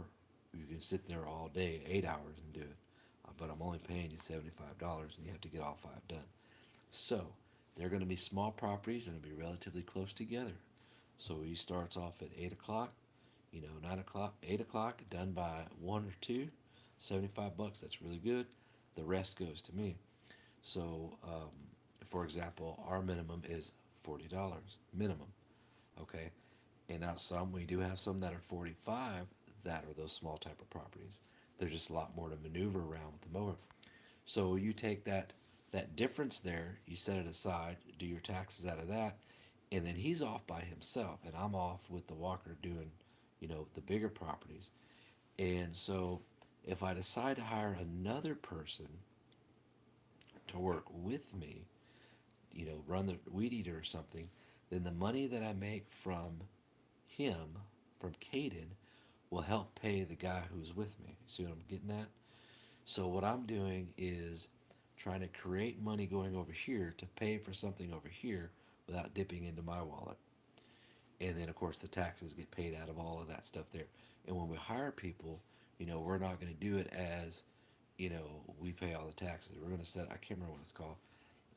you can sit there all day, 8 hours, and do it. But I'm only paying you $75, and you have to get all 5 done. So they're going to be small properties and it'll be relatively close together. So he starts off at 8 o'clock, 9 o'clock, 8 o'clock, done by 1 or 2, $75. That's really good. The rest goes to me. So, for example, our minimum is $40 minimum. Okay, and now we do have some that are 45 that are those small type of properties. There's just a lot more to maneuver around with the mower. So you take that difference there, you set it aside, do your taxes out of that, and then he's off by himself, and I'm off with the walker doing, the bigger properties. And so if I decide to hire another person to work with me, run the weed eater or something, then the money that I make from him, from Caden, will help pay the guy who's with me. See what I'm getting at? So what I'm doing is trying to create money going over here to pay for something over here without dipping into my wallet. And then of course the taxes get paid out of all of that stuff there. And when we hire people, we're not going to do it as, we pay all the taxes. We're going to set, I can't remember what it's called,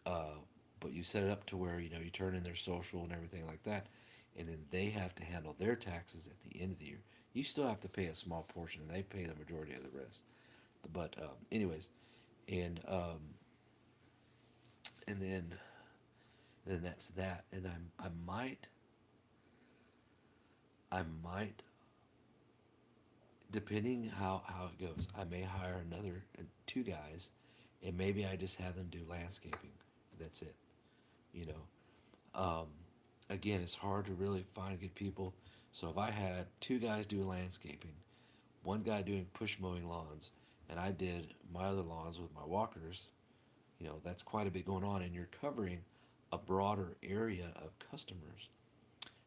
uh, but you set it up to where, you turn in their social and everything like that, and then they have to handle their taxes at the end of the year. You still have to pay a small portion, and they pay the majority of the rest. But anyways, and and then that's that. And I might, depending how it goes, I may hire another 2 guys, and maybe I just have them do landscaping. That's it. You know, again, it's hard to really find good people. So if I had 2 guys doing landscaping, one guy doing push mowing lawns, and I did my other lawns with my walkers, that's quite a bit going on, and you're covering a broader area of customers.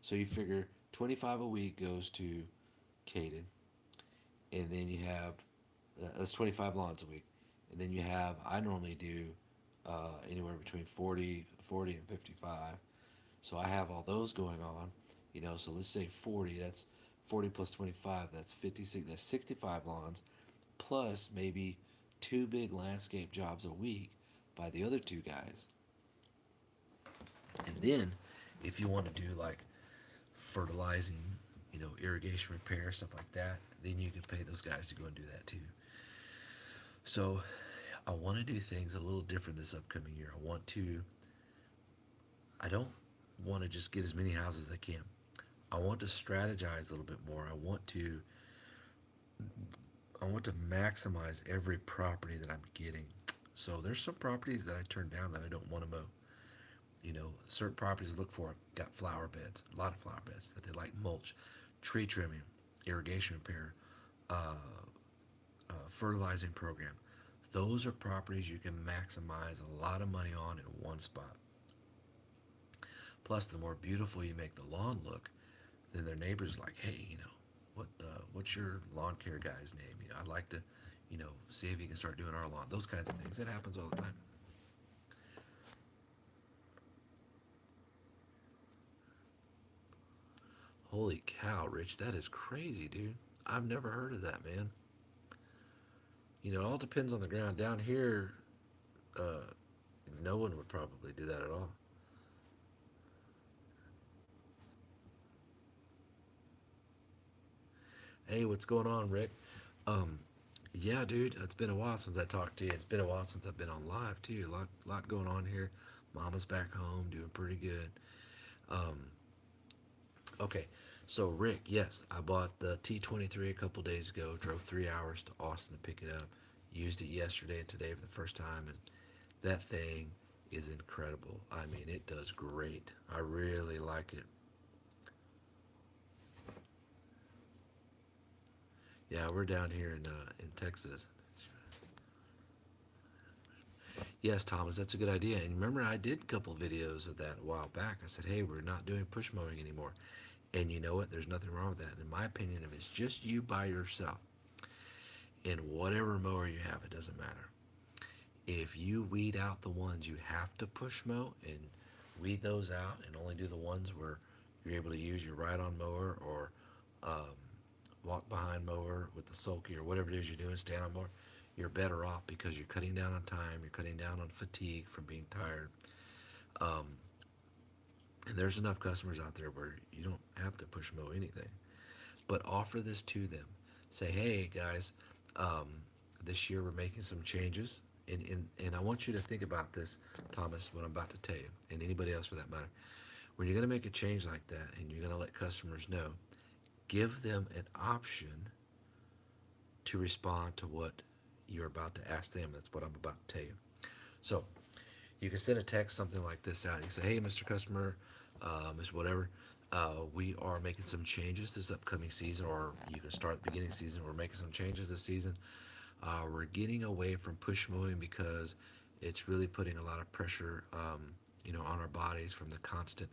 So you figure 25 a week goes to Caden, and then you have that's 25 lawns a week, and then you have I normally do anywhere between 40 and 55. So I have all those going on, So let's say 40. That's 40 plus 25. That's 56. That's 65 lawns, plus maybe 2 big landscape jobs a week by the other 2 guys. And then, if you want to do like fertilizing, irrigation repair, stuff like that, then you can pay those guys to go and do that too. So, I want to do things a little different this upcoming year. I don't want to just get as many houses as I can. I want to strategize a little bit more. I want to maximize every property that I'm getting. So there's some properties that I turn down that I don't want to mow. Certain properties I look for got flower beds, a lot of flower beds that they like mulch, tree trimming, irrigation repair, uh, fertilizing program. Those are properties you can maximize a lot of money on in one spot. Plus, the more beautiful you make the lawn look, then their neighbors are like, hey, what's your lawn care guy's name? I'd like to, see if he can start doing our lawn. Those kinds of things. That happens all the time. Holy cow, Rich, that is crazy, dude. I've never heard of that, man. It all depends on the ground. Down here, uh, no one would probably do that at all. Hey, what's going on, Rick? Um, yeah, dude, it's been a while since I talked to you. It's been a while since I've been on live too. A lot going on here. Mama's back home, doing pretty good. Um, okay, so Rick, yes, I bought the T23 a couple days ago. Drove 3 hours to Austin to pick it up. Used it yesterday and today for the first time, and that thing is incredible. I mean, it does great. I really like it. Yeah, we're down here in Texas. Yes, Thomas, that's a good idea. And remember, I did a couple videos of that a while back. I said, hey, we're not doing push mowing anymore. And you know what? There's nothing wrong with that. In my opinion, if it's just you by yourself, in whatever mower you have, it doesn't matter. If you weed out the ones you have to push mow and weed those out and only do the ones where you're able to use your ride on mower or um, walk behind mower with the sulky or whatever it is you're doing, stand on mower, you're better off because you're cutting down on time, you're cutting down on fatigue from being tired. Um, and there's enough customers out there where you don't have to push mow anything, but offer this to them. Say, hey guys, um, this year we're making some changes. And I want you to think about this, Thomas, what I'm about to tell you, and anybody else for that matter. When you're going to make a change like that and you're going to let customers know, give them an option to respond to what you're about to ask them. That's what I'm about to tell you. So you can send a text, something like this out. You say, hey, Mr. Customer, Mr. Whatever, we are making some changes this upcoming season, or you can start at the beginning of the season. We're making some changes this season. We're getting away from push mowing because it's really putting a lot of pressure, on our bodies from the constant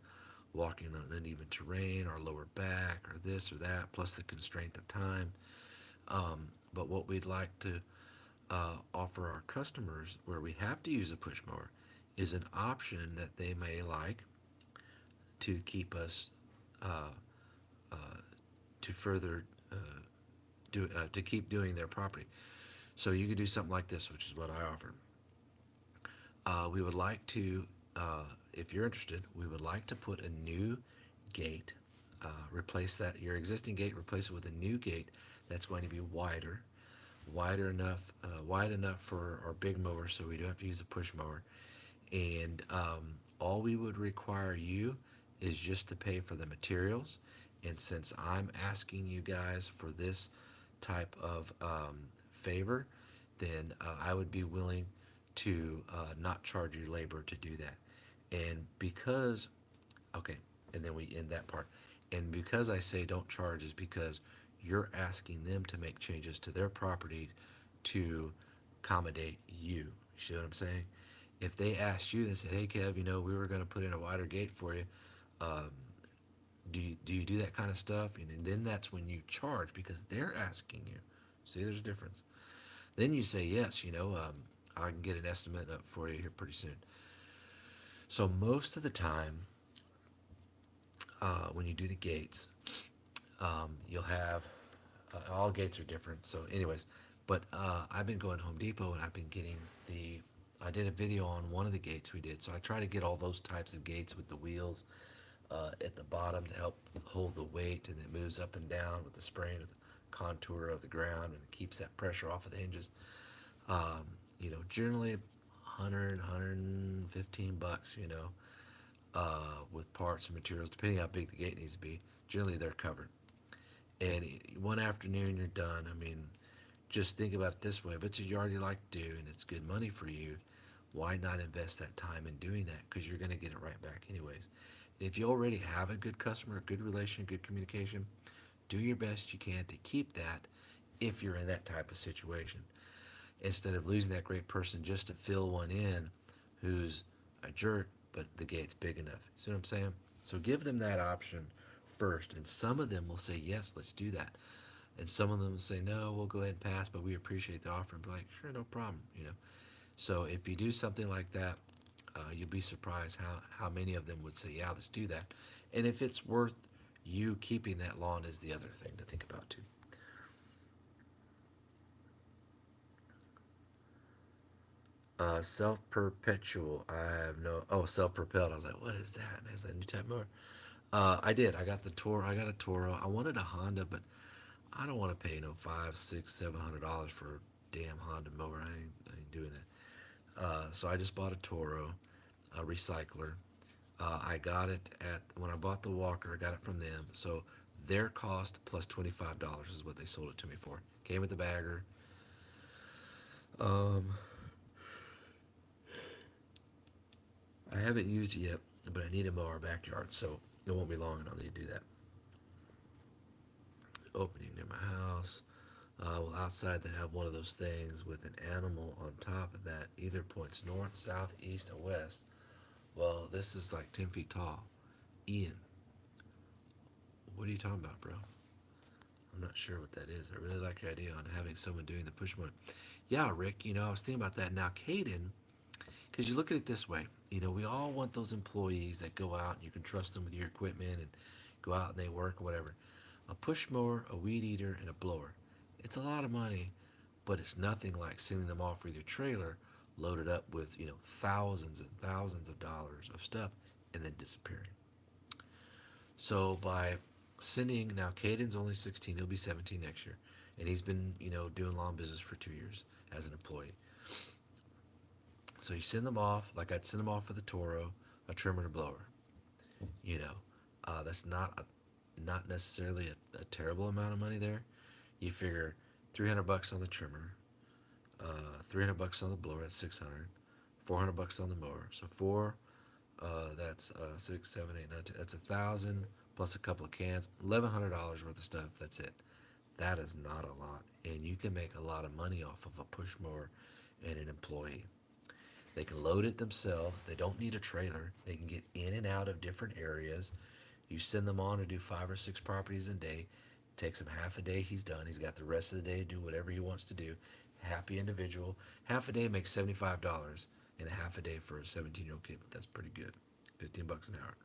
walking on uneven terrain, our lower back, or this or that, plus the constraint of time. But what we'd like to offer our customers, where we have to use a push mower, is an option that they may like to keep us uh, uh, to further to keep doing their property. So you could do something like this, which is what I offer. We would like to, if you're interested, we would like to put a new gate, replace that your existing gate, replace it with a new gate that's going to be wide enough for our big mower, so we don't have to use a push mower. And all we would require you is just to pay for the materials. And since I'm asking you guys for this type of favor, then I would be willing to not charge you labor to do that. And because, okay, and then we end that part. And because I say don't charge is because you're asking them to make changes to their property to accommodate you. You see what I'm saying? If they asked you and said, hey, Kev, we were going to put in a wider gate for you. Um, do you do that kind of stuff? And then that's when you charge because they're asking you. See, there's a difference. Then you say, yes, I can get an estimate up for you here pretty soon. So most of the time, when you do the gates, you'll have all gates are different. So, anyways, but I've been going to Home Depot and I've been getting the. I did a video on one of the gates we did, so I try to get all those types of gates with the wheels at the bottom to help hold the weight, and it moves up and down with the spraying of the contour of the ground, and it keeps that pressure off of the hinges. Generally 100, $115, with parts and materials, depending how big the gate needs to be. Generally, they're covered. And one afternoon, you're done. I mean, just think about it this way. If it's a yard you like to do and it's good money for you, why not invest that time in doing that? Because you're going to get it right back anyways. If you already have a good customer, good relation, good communication, do your best you can to keep that if you're in that type of situation. Instead of losing that great person just to fill one in who's a jerk, but the gate's big enough. See what I'm saying? So give them that option first. And some of them will say, yes, let's do that. And some of them will say, no, we'll go ahead and pass, but we appreciate the offer. And be like, sure, no problem. So if you do something like that, you'll be surprised how many of them would say, yeah, let's do that. And if it's worth you keeping that lawn is the other thing to think about too. Self-perpetual. I have no. Oh, self-propelled. I was like, what is that? Is that a new type mower? I did. I got the Toro. I got a Toro. I wanted a Honda, but I don't want to pay five, six, $700 for a damn Honda mower. I ain't doing that. So I just bought a Toro, a recycler. I got it when I bought the walker. I got it from them. So their cost plus $25 is what they sold it to me for. Came with the bagger. Um, I haven't used it yet, but I need to mow our backyard, so it won't be long and I'll need to do that. Opening near my house. Well, outside they have one of those things with an animal on top of that, either points north, south, east, or west. Well, this is like 10 feet tall. Ian, what are you talking about, bro? I'm not sure what that is. I really like your idea on having someone doing the push motor. Yeah, Rick, I was thinking about that. Now, Caden, because you look at it this way, we all want those employees that go out and you can trust them with your equipment and go out and they work or whatever. A push mower, a weed eater, and a blower. It's a lot of money, but it's nothing like sending them off with your trailer loaded up with, thousands and thousands of dollars of stuff and then disappearing. So by sending, now Caden's only 16, he'll be 17 next year. And he's been, doing lawn business for 2 years as an employee. So you send them off, like I'd send them off with a Toro, a trimmer, and a blower. You know, that's not necessarily a terrible amount of money there. You figure 300 bucks on the trimmer, 300 bucks on the blower, that's 600, 400 bucks on the mower. So that's 6, 7, 8, 9, 10. That's 1,000 plus a couple of cans, $1,100 worth of stuff. That's it. That is not a lot, and you can make a lot of money off of a push mower and an employee. They can load it themselves. They don't need a trailer. They can get in and out of different areas. You send them on to do 5 or 6 properties a day. It takes him half a day. He's done. He's got the rest of the day to do whatever he wants to do. Happy individual. Half a day makes $75, and a half a day for a 17-year-old kid. That's pretty good. 15 bucks an hour.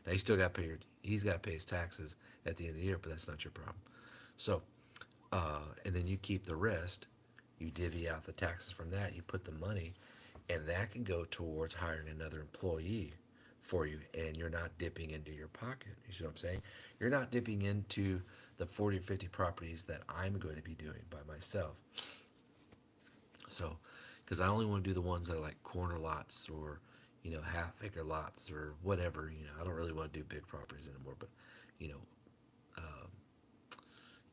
Now he's got to pay his taxes at the end of the year, but that's not your problem. So, and then you keep the rest. You divvy out the taxes from that. You put the money, and that can go towards hiring another employee for you, and you're not dipping into your pocket. You see what I'm saying? You're not dipping into the 40 or 50 properties that I'm going to be doing by myself. So, because I only want to do the ones that are like corner lots or, half acre lots or whatever. I don't really want to do big properties anymore, but, you know, um,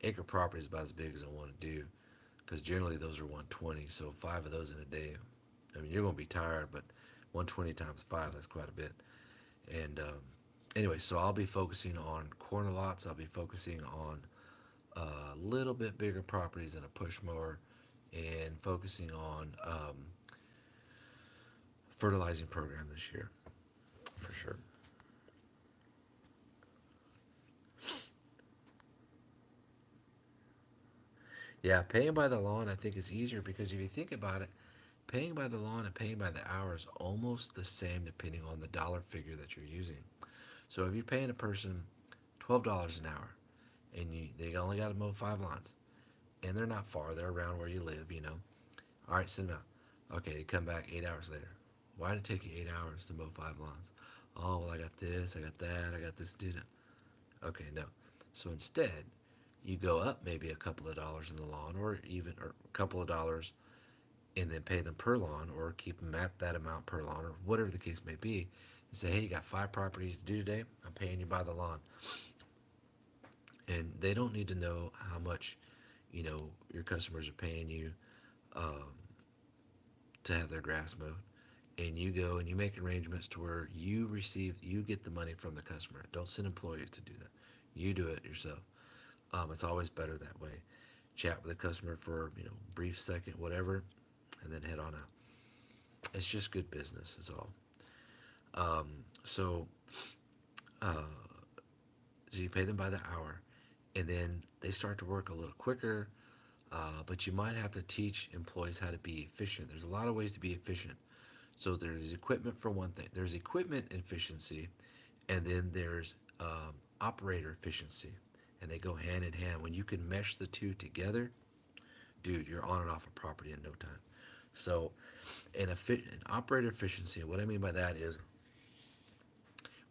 acre property is about as big as I want to do because generally those are 120. So 5 of those in a day, I mean, you're going to be tired, but 120 times 5, that's quite a bit. And anyway, so I'll be focusing on corner lots. I'll be focusing on a little bit bigger properties than a push mower and focusing on fertilizing program this year for sure. Yeah, paying by the lawn I think is easier because if you think about it, paying by the lawn and paying by the hour is almost the same depending on the dollar figure that you're using. So if you're paying a person $12 an hour and they only got to mow 5 lawns and they're not far, they're around where you live. All right, send them out. Okay, you come back 8 hours later. Why did it take you 8 hours to mow 5 lawns? Oh, well, I got this, I got that, I got this. Okay, no. So instead, you go up maybe a couple of dollars in the lawn, or a couple of dollars, and then pay them per lawn, or keep them at that amount per lawn, or whatever the case may be. And say, hey, you got 5 properties to do today. I'm paying you by the lawn, and they don't need to know how much, your customers are paying you um, to have their grass mowed. And you go and you make arrangements to where you get the money from the customer. Don't send employees to do that. You do it yourself. It's always better that way. Chat with the customer for brief second, whatever, and then head on out. It's just good business, is all. So, uh, so you pay them by the hour, and then they start to work a little quicker. But you might have to teach employees how to be efficient. There's a lot of ways to be efficient. So there's equipment for one thing. There's equipment efficiency, and then there's operator efficiency, and they go hand in hand. When you can mesh the two together, dude, you're on and off a property in no time. So, an operator efficiency. What I mean by that is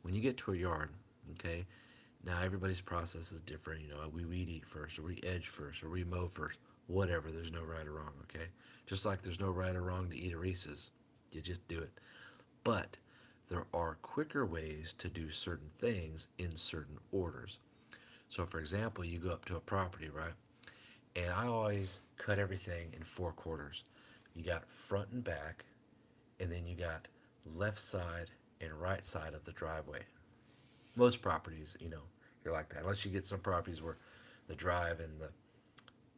when you get to a yard, okay. Now everybody's process is different. We weed eat first, or we edge first, or we mow first. Whatever. There's no right or wrong. Okay. Just like there's no right or wrong to eat a Reese's. You just do it. But there are quicker ways to do certain things in certain orders. So, for example, you go up to a property, right? And I always cut everything in 4 quarters. You got front and back, and then you got left side and right side of the driveway. Most properties, you're like that. Unless you get some properties where the drive and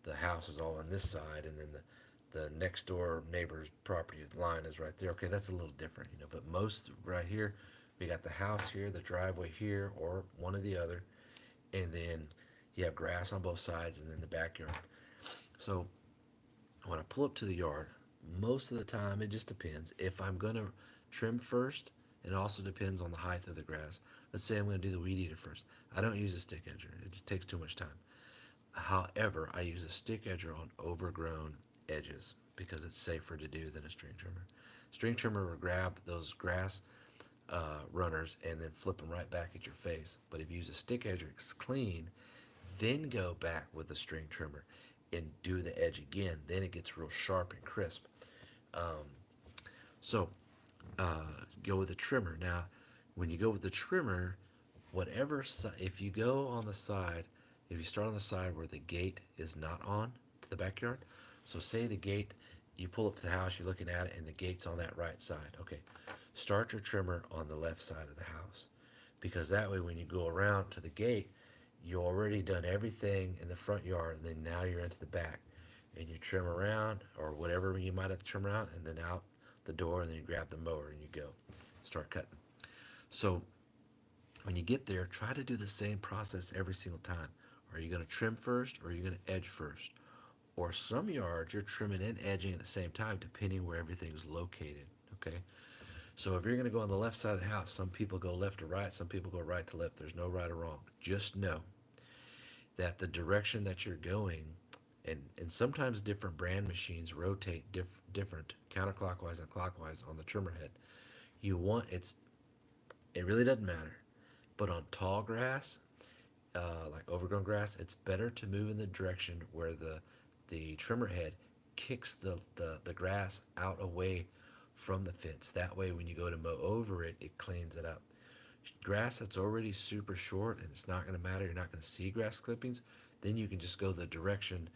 the house is all on this side, and then the next door neighbor's property line is right there. Okay, that's a little different, But most right here, we got the house here, the driveway here, or one or the other, and then you have grass on both sides, and then the backyard. So when I pull up to the yard, most of the time it just depends. If I'm gonna trim first, it also depends on the height of the grass. Let's say I'm gonna do the weed eater first. I don't use a stick edger. It just takes too much time. However, I use a stick edger on overgrown edges because it's safer to do than a string trimmer. String trimmer will grab those grass runners and then flip them right back at your face. But if you use a stick edger, it's clean, then go back with a string trimmer and do the edge again. Then it gets real sharp and crisp. Um, so go with the trimmer. Now, when you go with the trimmer, if you go on the side, if you start on the side where the gate is not on to the backyard, so say the gate, you pull up to the house, you're looking at it, and the gate's on that right side. Okay, start your trimmer on the left side of the house, because that way when you go around to the gate, you already done everything in the front yard, and then now you're into the back, and you trim around or whatever you might have to trim around, and then out the door, and then you grab the mower and you go start cutting. So when you get there, try to do the same process every single time. Are you going to trim first or are you going to edge first? Or some yards you're trimming and edging at the same time, depending where everything's located. Okay, so if you're going to go on the left side of the house, some people go left to right, some people go right to left. There's no right or wrong. Just know that the direction that you're going, and sometimes different brand machines rotate different counterclockwise and clockwise on the trimmer head. You want it really doesn't matter, but on tall grass, like overgrown grass, it's better to move in the direction where the trimmer head kicks the grass out away from the fence. That way, when you go to mow over it, it cleans it up. Grass that's already super short and it's not going to matter, you're not going to see grass clippings, then you can just go the direction,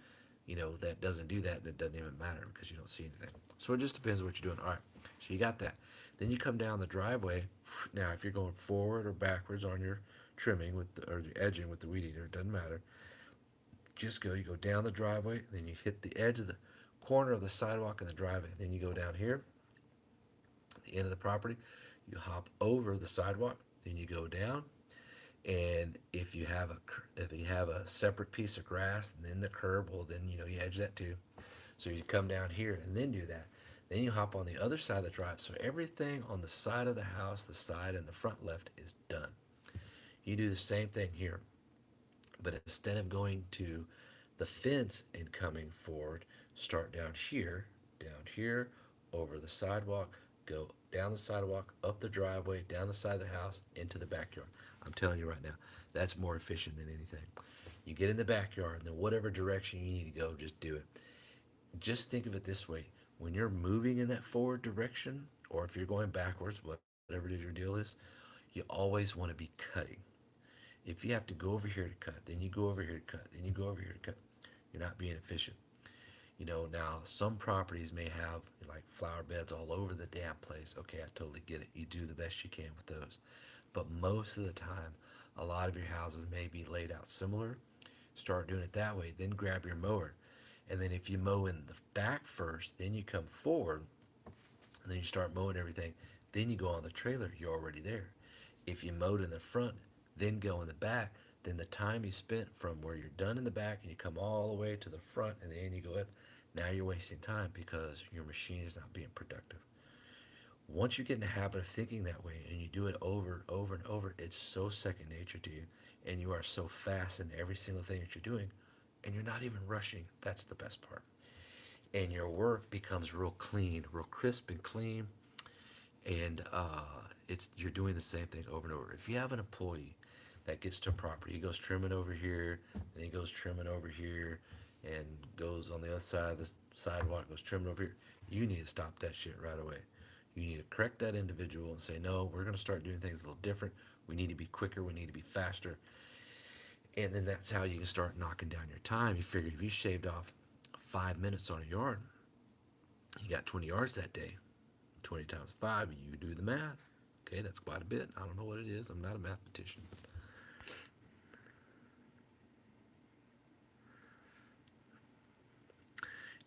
that doesn't do that, and it doesn't even matter because you don't see anything. So it just depends on what you're doing. All right, so you got that. Then you come down the driveway. Now, if you're going forward or backwards on your trimming or the edging with the weed eater, it doesn't matter. You go down the driveway, then you hit the edge of the corner of the sidewalk in the driveway. Then you go down here, at the end of the property, you hop over the sidewalk, then you go down, and if you have a separate piece of grass and then the curb, well, then you edge that too. So you come down here and then do that. Then you hop on the other side of the drive. So everything on the side of the house, the side and the front left, is done. You do the same thing here, but instead of going to the fence and coming forward, start down here, over the sidewalk, go down the sidewalk, up the driveway, down the side of the house, into the backyard. I'm telling you right now, that's more efficient than anything. You get in the backyard, and then whatever direction you need to go, just do it. Just think of it this way: when you're moving in that forward direction, or if you're going backwards, whatever it is your deal is, you always want to be cutting. If you have to go over here to cut, then you go over here to cut, then you go over here to cut, you're not being efficient. Now some properties may have like flower beds all over the damn place. Okay, I totally get it. You do the best you can with those. But most of the time, a lot of your houses may be laid out similar. Start doing it that way, then grab your mower. And then if you mow in the back first, then you come forward, and then you start mowing everything. Then you go on the trailer, you're already there. If you mowed in the front, then go in the back, then the time you spent from where you're done in the back and you come all the way to the front and then you go up, now you're wasting time because your machine is not being productive. Once you get in the habit of thinking that way and you do it over and over and over, it's so second nature to you, and you are so fast in every single thing that you're doing, and you're not even rushing. That's the best part. And your work becomes real clean, real crisp and clean, and it's you're doing the same thing over and over. If you have an employee that gets to a property, he goes trimming over here, then he goes trimming over here, and goes on the other side of the sidewalk, goes trimming over here. You need to stop that shit right away. You need to correct that individual and say, no, we're going to start doing things a little different. We need to be quicker. We need to be faster. And then that's how you can start knocking down your time. You figure if you shaved off 5 minutes on a yard, you got 20 yards that day. 20 times 5, and you do the math. Okay, that's quite a bit. I don't know what it is. I'm not a mathematician.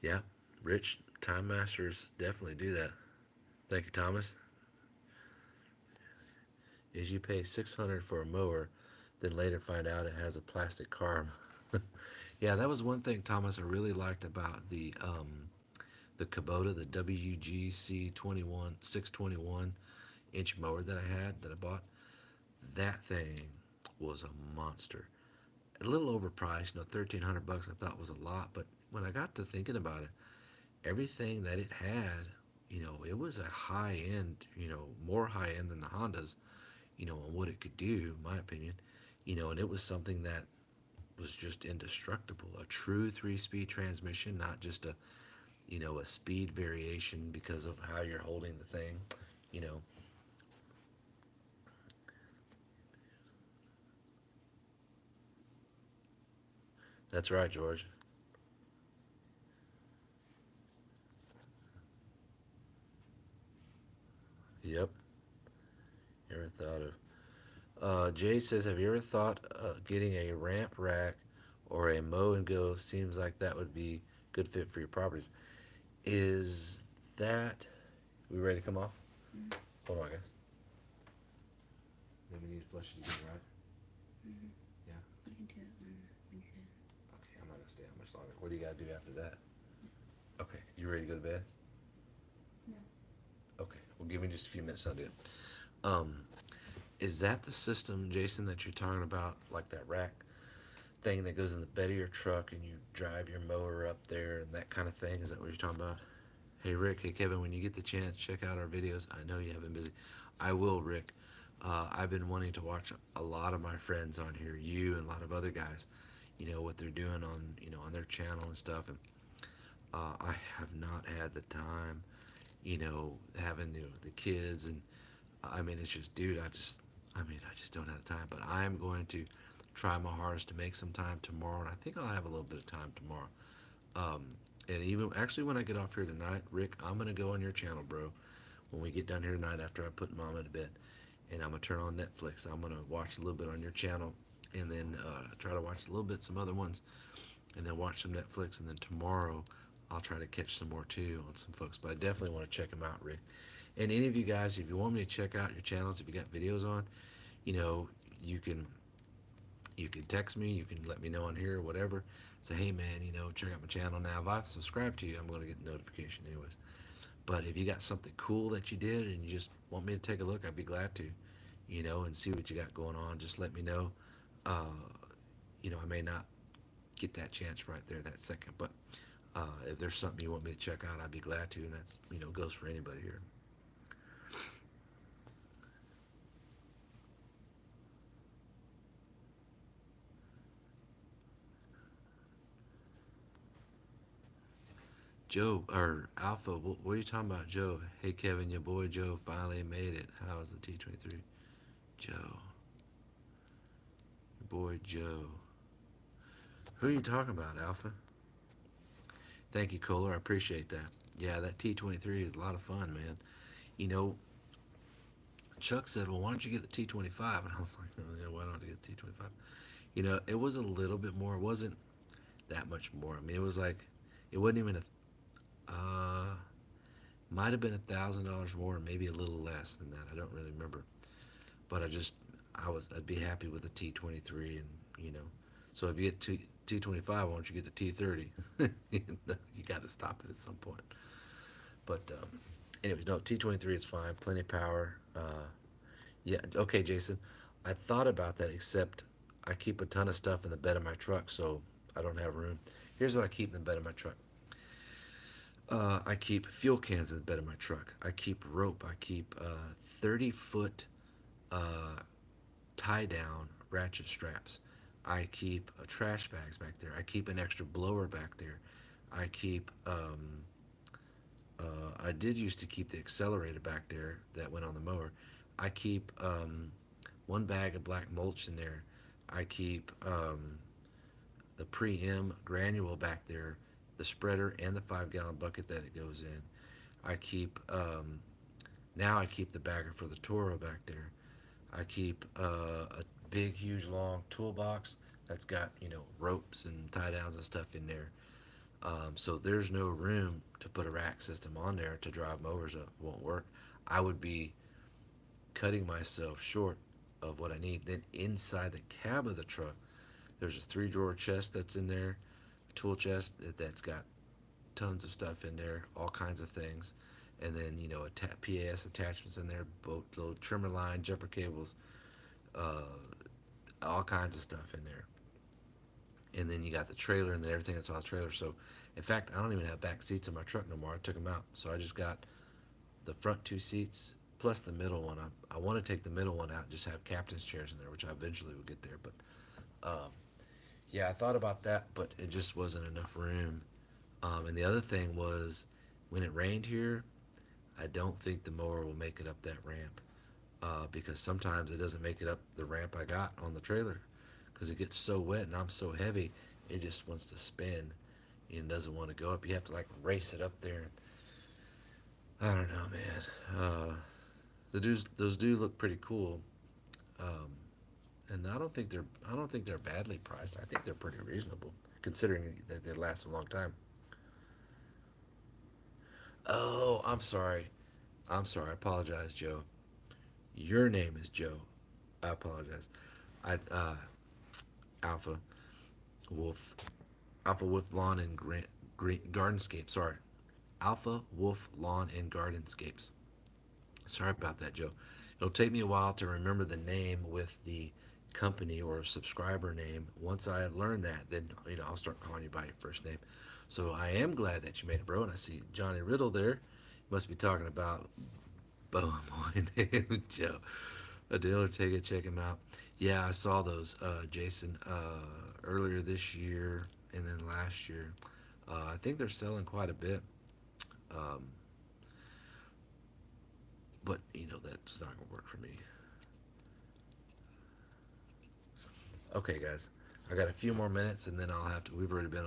Yeah, rich time masters definitely do that. Thank you, Thomas. Is you pay 600 for a mower, then later find out it has a plastic carb. Yeah, that was one thing, Thomas, I really liked about the Kubota, the WGC 21 621 inch mower that I had that I bought. That thing was a monster. A little overpriced, 1,300 bucks. I thought was a lot, but when I got to thinking about it, everything that it had, it was a high end, more high end than the Hondas, on what it could do, in my opinion, and it was something that was just indestructible. A true 3 speed transmission, not just a speed variation because of how you're holding the thing, you know. That's right, George. Yep. Ever thought of Jay says, have you ever thought getting a ramp rack or a mow and go? Seems like that would be good fit for your properties. Is that we ready to come off? Mm-hmm. Hold on, guys. Then we need to flush it again, right? Mm-hmm. Yeah. We can do it when you're done. Okay, I'm not gonna stay out much longer. What do you gotta do after that? Okay, you ready to go to bed? No. Okay, well, give me just a few minutes. I'll do it. Um, is that the system, Jason, that you're talking about, like that rack thing that goes in the bed of your truck and you drive your mower up there and that kind of thing? Is that what you're talking about? Hey, Rick. Hey, Kevin. When you get the chance, check out our videos. I know you have been busy. I will, Rick. I've been wanting to watch a lot of my friends on here, you and a lot of other guys. What they're doing on on their channel and stuff, and I have not had the time. Having the kids, and I mean, it's just, dude. I just don't have the time. But I'm going to try my hardest to make some time tomorrow, and I think I'll have a little bit of time tomorrow. Um, and even actually, when I get off here tonight, Rick, I'm gonna go on your channel, bro. When we get done here tonight, after I put Mom to bed, and I'm gonna turn on Netflix. I'm gonna watch a little bit on your channel, and then try to watch a little bit some other ones, and then watch some Netflix, and then tomorrow I'll try to catch some more too on some folks. But I definitely want to check them out, Rick. And any of you guys, if you want me to check out your channels, if you got videos on, you know, you can text me, you can let me know on here or whatever. Say, hey man, check out my channel now. If I subscribe to you, I'm gonna get the notification anyways. But if you got something cool that you did and you just want me to take a look, I'd be glad to, and see what you got going on. Just let me know. Uh, I may not get that chance right there that second, but if there's something you want me to check out, I'd be glad to, and that's goes for anybody here. Joe or Alpha, what are you talking about, Joe? Hey Kevin, your boy Joe finally made it. How's the T23? Joe, your boy Joe. Who are you talking about, Alpha? Thank you, Kohler. I appreciate that. Yeah, that T23 is a lot of fun, man. You know, Chuck said, well, why don't you get the T25? And I was like, oh, yeah, why don't I get the T25? It was a little bit more. It wasn't that much more. I mean, it was like, it wasn't even might have been $1,000 more, maybe a little less than that. I don't really remember. But I'd be happy with the T23, and so if you get T25, why don't you get the T30? You got to stop it at some point. But anyways, no, T23 is fine, plenty of power. Yeah, okay, Jason. I thought about that, except I keep a ton of stuff in the bed of my truck, so I don't have room. Here's what I keep in the bed of my truck. I keep fuel cans in the bed of my truck. I keep rope. I keep 30-foot tie down ratchet straps. I keep trash bags back there. I keep an extra blower back there. I keep I did used to keep the accelerator back there that went on the mower. I keep one bag of black mulch in there. I keep the pre-M granule back there, the spreader, and the 5-gallon bucket that it goes in. I keep Now I keep the bagger for the Toro back there. I keep a big, huge, long toolbox that's got, ropes and tie downs and stuff in there. So there's no room to put a rack system on there to drive mowers up. Won't work. I would be cutting myself short of what I need. Then inside the cab of the truck, there's a 3 drawer chest that's in there, a tool chest that's got tons of stuff in there, all kinds of things. And then, PAS attachments in there, boat load, trimmer line, jumper cables, uh, all kinds of stuff in there. And then you got the trailer and then everything that's on the trailer. So, in fact, I don't even have back seats in my truck no more. I took them out. So I just got the front 2 seats plus the middle one. I want to take the middle one out and just have captain's chairs in there, which I eventually will get there. But um, yeah, I thought about that, but it just wasn't enough room. And the other thing was when it rained here, I don't think the mower will make it up that ramp because sometimes it doesn't make it up the ramp I got on the trailer because it gets so wet and I'm so heavy, it just wants to spin and doesn't want to go up. You have to like race it up there. And I don't know, man. Those do look pretty cool, um, and I don't think they're badly priced. I think they're pretty reasonable considering that they last a long time. Oh, I'm sorry. I'm sorry. I apologize, Joe. Your name is Joe. I apologize. I Alpha Wolf, Alpha Wolf Lawn and Gardenscape. Sorry, Alpha Wolf Lawn and Gardenscapes. Sorry about that, Joe. It'll take me a while to remember the name with the company or subscriber name. Once I learn that, then I'll start calling you by your first name. So I am glad that you made it, bro. And I see Johnny Riddle there. You must be talking about Bo Moynihan, Joe. A dealer, take it, check him out. Yeah, I saw those, Jason, earlier this year and then last year. I think they're selling quite a bit. Um, but that's not gonna work for me. Okay, guys, I got a few more minutes, and then I'll have to. We've already been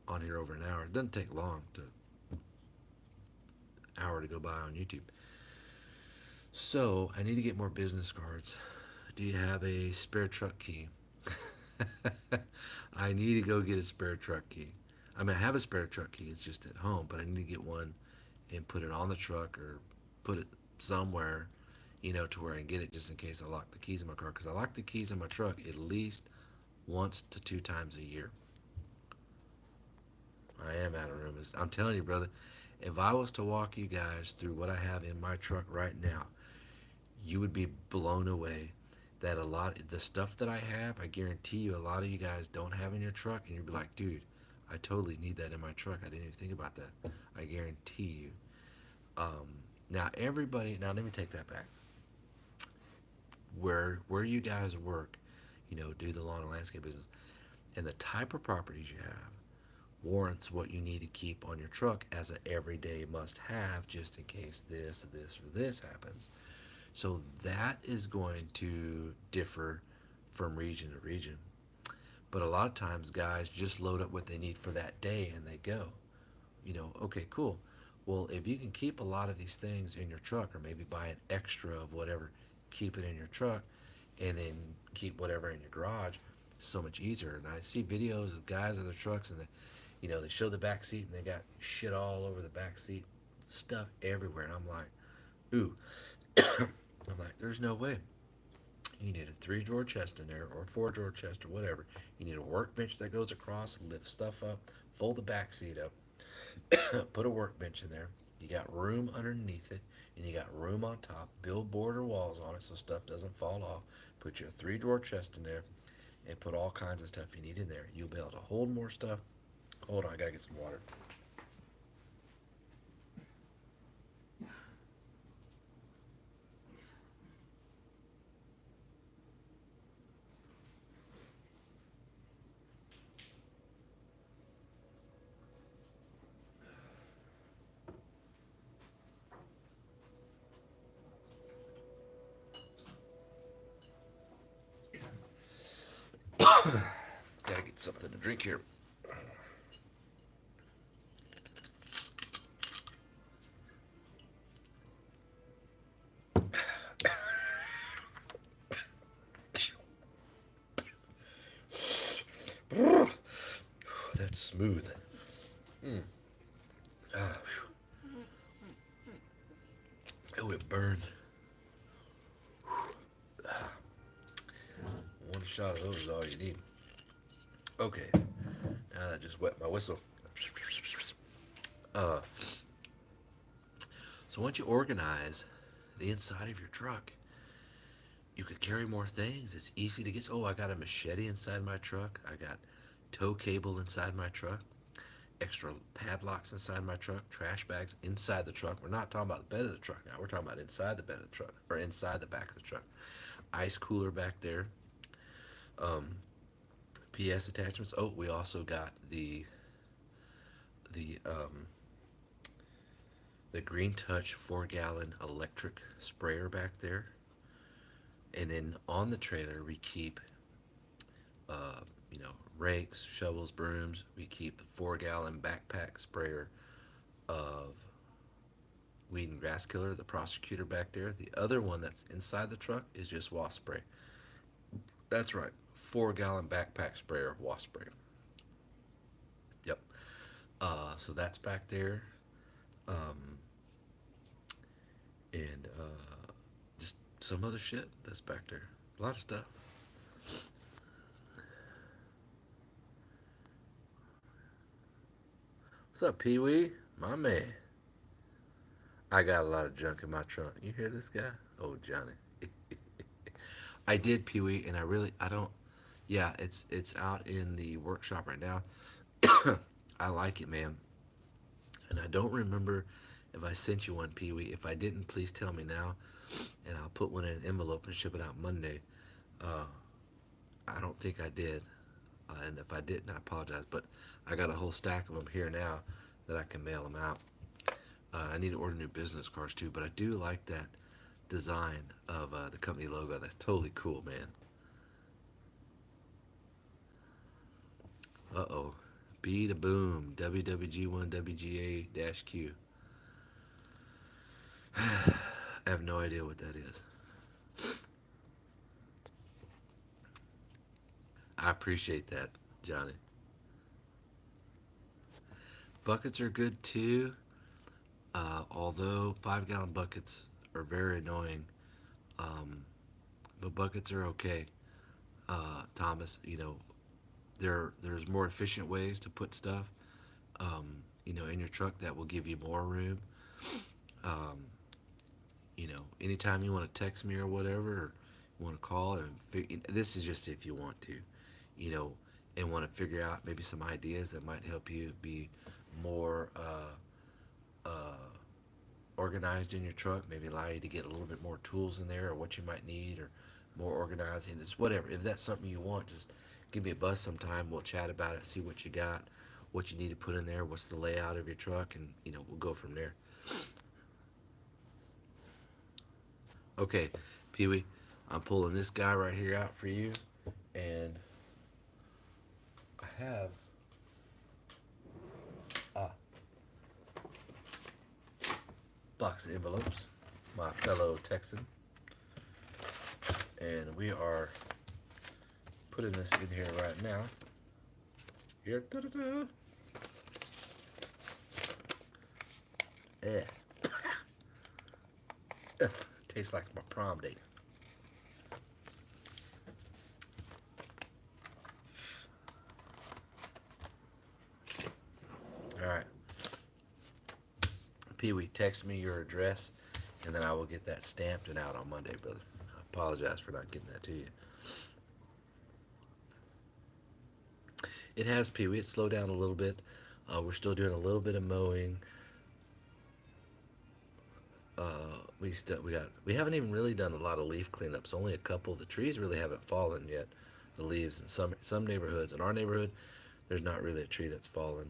on here over an hour. It doesn't take long to hour to go by on YouTube. So I need to get more business cards. Do you have a spare truck key? I need to go get a spare truck key. I mean, I have a spare truck key. It's just at home, but I need to get one and put it on the truck or put it somewhere, to where I can get it just in case I lock the keys in my car. Because I lock the keys in my truck at least once to 2 times a year. I am out of room. I'm telling you, brother, if I was to walk you guys through what I have in my truck right now, you would be blown away that a lot the stuff that I have, I guarantee you a lot of you guys don't have in your truck and you'd be like, dude, I totally need that in my truck. I didn't even think about that. I guarantee you. Now let me take that back. Where you guys work, do the lawn and landscape business, and the type of properties you have warrants what you need to keep on your truck as an everyday must have just in case this, or this happens. So that is going to differ from region to region. But a lot of times guys just load up what they need for that day and they go. Okay, cool. Well, if you can keep a lot of these things in your truck or maybe buy an extra of whatever, keep it in your truck and then keep whatever in your garage, it's so much easier. And I see videos of guys of their trucks and they show the back seat and they got shit all over the back seat, stuff everywhere. And I'm like, ooh, I'm like, there's no way. You need a 3 drawer chest in there or a 4 drawer chest or whatever. You need a workbench that goes across, lift stuff up, fold the back seat up, put a workbench in there. You got room underneath it, and you got room on top. Build border walls on it so stuff doesn't fall off. Put your 3 drawer chest in there, and put all kinds of stuff you need in there. You'll be able to hold more stuff. Hold on, I gotta get some water. Gotta get something to drink here. smooth. Ah, oh, it burns. One shot of those is all you need. Okay, now that just wet my whistle. Uh, so once you organize the inside of your truck, you could carry more things. It's easy to get. Oh, I got a machete inside my truck. I got tow cable inside my truck. Extra padlocks inside my truck. Trash bags inside the truck. We're not talking about the bed of the truck now. We're talking about inside the bed of the truck or inside the back of the truck. Ice cooler back there. Um, PS attachments. Oh, we also got the the Green Touch 4 gallon electric sprayer back there. And then on the trailer we keep uh, you know, rakes, shovels, brooms. We keep a 4 gallon backpack sprayer of weed and grass killer, the prosecutor back there. The other one that's inside the truck is just wasp spray. That's right, 4 gallon backpack sprayer of wasp spray. Yep. So that's back there. Um, and just some other shit that's back there. A lot of stuff. What's up, Pee Wee? My man. I got a lot of junk in my trunk. You hear this guy? Oh, Johnny. I did, Pee Wee, and I don't. Yeah, it's out in the workshop right now. I like it, man. And I don't remember if I sent you one, Pee Wee. If I didn't, please tell me now, and I'll put one in an envelope and ship it out Monday. Uh, I don't think I did, and if I didn't, I apologize. But I got a whole stack of them here now that I can mail them out. I need to order new business cards too, but I do like that design of the company logo. That's totally cool, man. Uh oh. B to boom. WWG1 WGA Q. I have no idea what that is. I appreciate that, Johnny. Buckets are good too, although 5 gallon buckets are very annoying. Um, but buckets are okay, Thomas. You know, there's more efficient ways to put stuff, in your truck that will give you more room. Um, Anytime you want to text me or whatever, or you want to call, this is just if you want to, you know, and want to figure out maybe some ideas that might help you be more organized in your truck, maybe allow you to get a little bit more tools in there or what you might need or more organized, and it's whatever. If that's something you want, just give me a buzz sometime. We'll chat about it, see what you got, what you need to put in there, what's the layout of your truck, and we'll go from there. Okay, Pee Wee, I'm pulling this guy right here out for you, and I have a box of envelopes, my fellow Texan, and we are putting this in here right now. Here, da-da-da. Eh. Tastes like my prom date. All right. Pee Wee, text me your address, and then I will get that stamped and out on Monday, brother. I apologize for not getting that to you. It has, Pee Wee. It slowed down a little bit. We're still doing a little bit of mowing. We haven't even really done a lot of leaf cleanups. Only a couple. The trees really haven't fallen yet. The leaves in some neighborhoods. In our neighborhood, there's not really a tree that's fallen.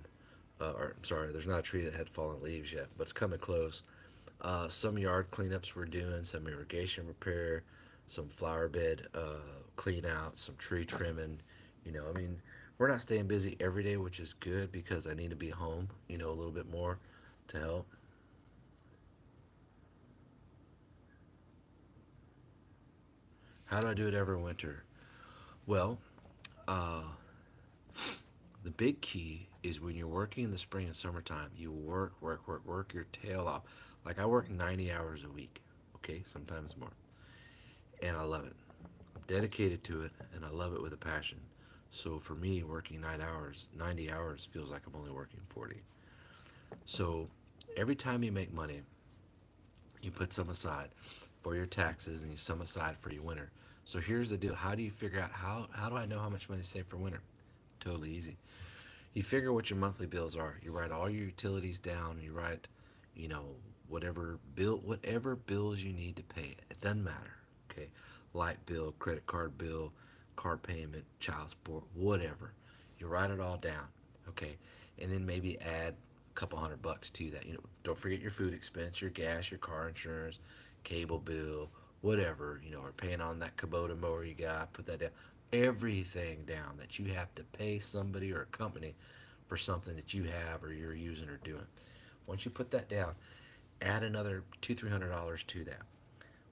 Or I'm sorry, there's not a tree that had fallen leaves yet, but it's coming close. Some yard cleanups we're doing, some irrigation repair, some flower bed clean out, some tree trimming. I mean, we're not staying busy every day, which is good because I need to be home, a little bit more to help. How do I do it every winter? Well, uh, the big key is when you're working in the spring and summertime, you work your tail off. Like I work 90 hours a week, okay, sometimes more, and I love it. I'm dedicated to it, and I love it with a passion. So for me, working 9 hours, 90 hours feels like I'm only working 40. So every time you make money, you put some aside for your taxes and you some aside for your winter. So here's the deal. How do you figure out how do I know how much money to save for winter? Totally easy. You figure what your monthly bills are. You write all your utilities down. You write, you know, whatever bills you need to pay. It doesn't matter. Okay, light bill, credit card bill, car payment, child support, whatever. You write it all down. Okay, and then maybe add a couple $100 to that. Don't forget your food expense, your gas, your car insurance, cable bill, whatever. Or paying on that Kubota mower you got. Put that down. Everything down that you have to pay somebody or a company for something that you have or you're using or doing. Once you put that down, add another $200-300 to that.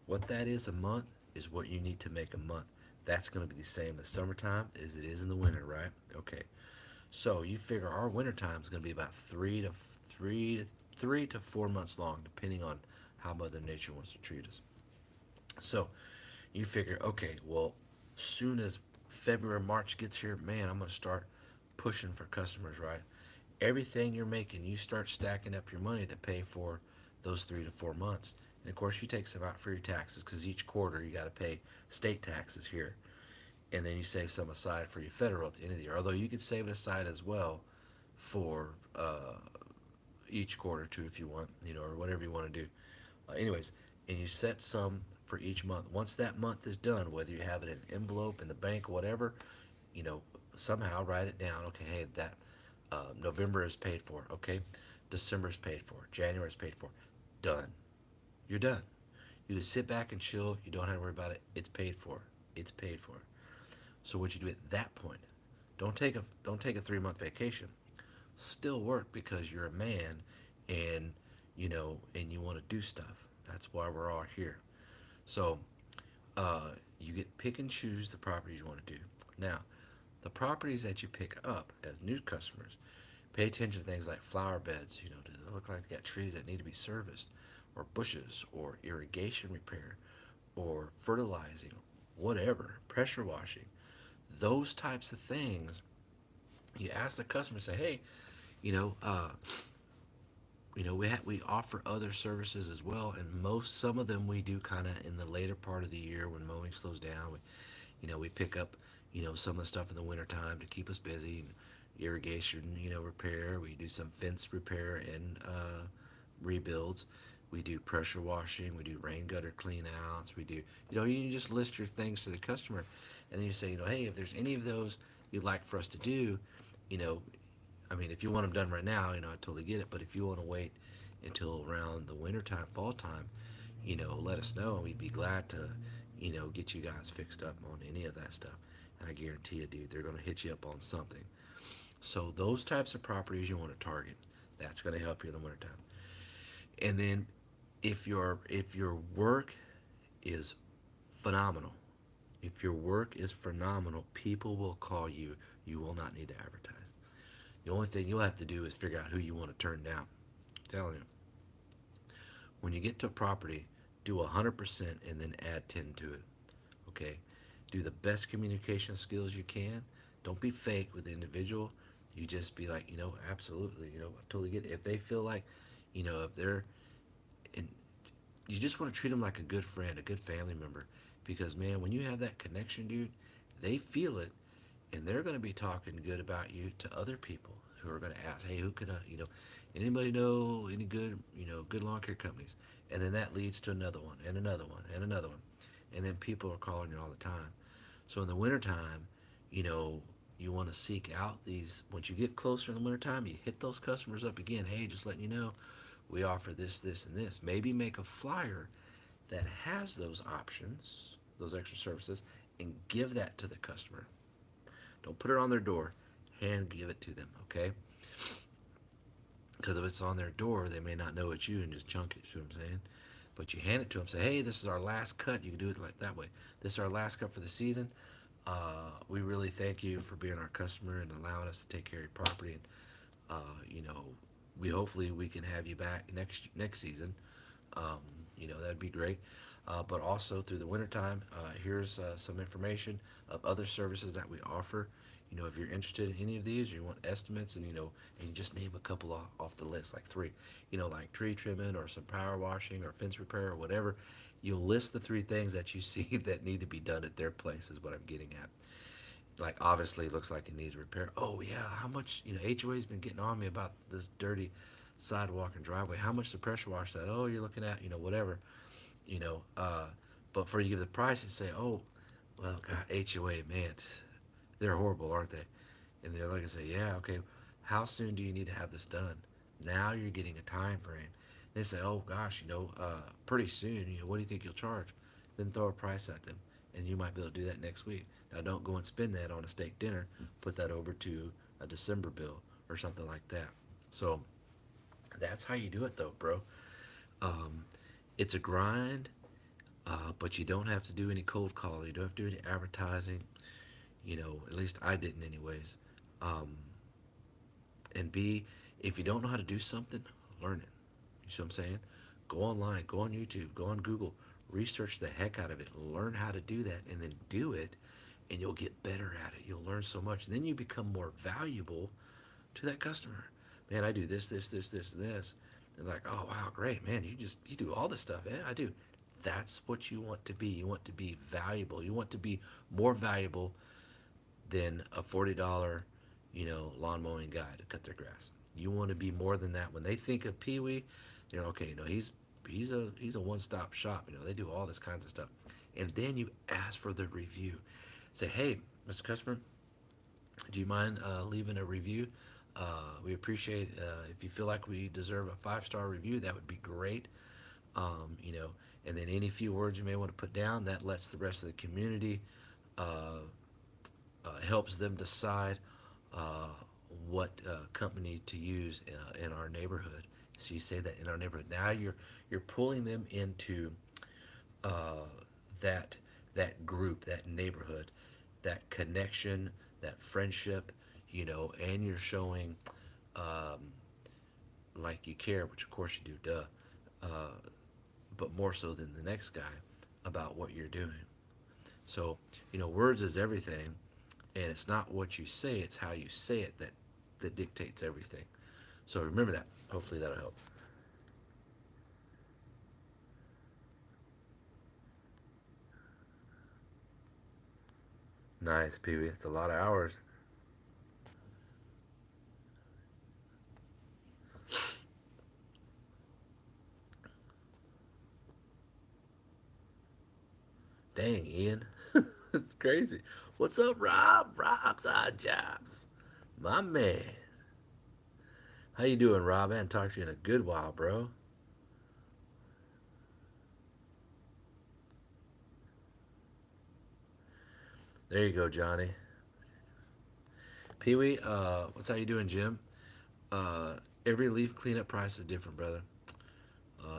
What that is a month is what you need to make a month. That's going to be the same in the summertime as it is in the winter, right? Okay. So you figure our winter time is going to be about 3 to 4 months long, depending on how Mother Nature wants to treat us. So you figure, okay, well, soon as February, March gets here, man, I'm going to start pushing for customers, right? Everything you're making, you start stacking up your money to pay for those 3 to 4 months. And of course, you take some out for your taxes because each quarter you got to pay state taxes here. And then you save some aside for your federal at the end of the year. Although you could save it aside as well for each quarter too if you want, or whatever you want to do. Anyways, and you set some for each month. Once that month is done, whether you have it in an envelope in the bank, whatever, you know, somehow write it down. Okay, hey, that November is paid for. Okay, December is paid for. January is paid for. Done. You're done. You just sit back and chill. You don't have to worry about it. It's paid for. It's paid for. So what you do at that point? Don't take a 3 month vacation. Still work because you're a man, and and you want to do stuff. That's why we're all here. So you get pick and choose the properties you want to do. Now, the properties that you pick up as new customers, pay attention to things like flower beds. Do they look like they got trees that need to be serviced, or bushes, or irrigation repair, or fertilizing, whatever, pressure washing, those types of things. You ask the customer, say, hey, you know, uh, we offer other services as well, and some of them we do kind of in the later part of the year when mowing slows down. We pick up some of the stuff in the wintertime to keep us busy. And irrigation repair. We do some fence repair and rebuilds. We do pressure washing. We do rain gutter clean outs. We do you just list your things to the customer, and then you say, hey, if there's any of those you'd like for us to do, you know I mean, if you want them done right now, I totally get it. But if you want to wait until around the winter time, fall time, let us know, and we'd be glad to, get you guys fixed up on any of that stuff. And I guarantee you, dude, they're going to hit you up on something. So those types of properties you want to target. That's going to help you in the wintertime. And then if your work is phenomenal, people will call you. You will not need to advertise. The only thing you'll have to do is figure out who you want to turn down. I'm telling you. When you get to a property, do 100% and then add 10 to it. Okay? Do the best communication skills you can. Don't be fake with the individual. You just be like, absolutely, I totally get it. If they feel like, if they're, and you just want to treat them like a good friend, a good family member. Because, man, when you have that connection, dude, they feel it, and they're going to be talking good about you to other people who are going to ask, hey, who can I, anybody know any good, good lawn care companies? And then that leads to another one and another one and another one. And then people are calling you all the time. So in the wintertime, you want to seek out these, once you get closer in the wintertime, you hit those customers up again. Hey, just letting you know, we offer this, this, and this. Maybe make a flyer that has those options, those extra services, and give that to the customer. Don't put it on their door. Hand give it to them, okay? Because if it's on their door, they may not know it's you and just chunk it. See what I'm saying? But you hand it to them. Say, hey, this is our last cut. You can do it like that way. This is our last cut for the season. We really thank you for being our customer and allowing us to take care of your property. And You know, we hopefully we can have you back next season. Um, you know, that'd be great. But also through the wintertime, here's some information of other services that we offer. You know, if you're interested in any of these, or you want estimates, and you know, and you just name a couple off the list, like three, you know, like tree trimming or some power washing or fence repair or whatever. You'll list the three things that you see that need to be done at their place, is what I'm getting at. Like, obviously, it looks like it needs repair. Oh yeah, how much? You know, HOA's been getting on me about this dirty sidewalk and driveway. How much to pressure wash that? Oh, you're looking at, you know, whatever, you know. But for you give the price, you say, oh, well, God, HOA, man, they're horrible, aren't they? And they're like, I say, yeah, okay. How soon do you need to have this done? Now you're getting a time frame. They say, oh gosh, you know, pretty soon. You know, what do you think you'll charge? Then throw a price at them, and you might be able to do that next week. Now, don't go and spend that on a steak dinner. Put that over to a December bill or something like that. So that's how you do it, though, bro. Um, it's a grind, but you don't have to do any cold calling. You don't have to do any advertising. You know, at least I didn't, anyways. Um, and B, if you don't know how to do something, learn it. You see what I'm saying? Go online, go on YouTube, go on Google, research the heck out of it, learn how to do that, and then do it, and you'll get better at it. You'll learn so much, and then you become more valuable to that customer. Man, I do this, and this. And they're like, oh wow, great, man, you do all this stuff. Yeah, I do. That's what you want to be. You want to be valuable. You want to be more valuable than a $40, you know, lawn mowing guy to cut their grass. You want to be more than that. When they think of Pee Wee, you know, okay, you know, he's a one stop shop. You know, they do all this kinds of stuff, and then you ask for the review. Say, hey, Mr. Customer, do you mind leaving a review? We appreciate if you feel like we deserve a 5-star review. That would be great. You know, and then any few words you may want to put down that lets the rest of the community uh, helps them decide uh, what company to use in our neighborhood. So you say that in our neighborhood. Now you're pulling them into uh, that that group, that neighborhood, that connection, that friendship, you know, and you're showing um, like you care, which of course you do, duh, uh, but more so than the next guy about what you're doing. So, you know, words is everything, and it's not what you say, it's how you say it that dictates everything. So remember that. Hopefully that'll help. Nice, Pee Wee. It's a lot of hours. Dang, Ian. It's crazy. What's up, Rob? Rob's Odd Jobs. My man. How you doing, Rob? I haven't talked to you in a good while, bro. There you go, Johnny. Pee Wee, what's how you doing, Jim? Uh, every leaf cleanup price is different, brother.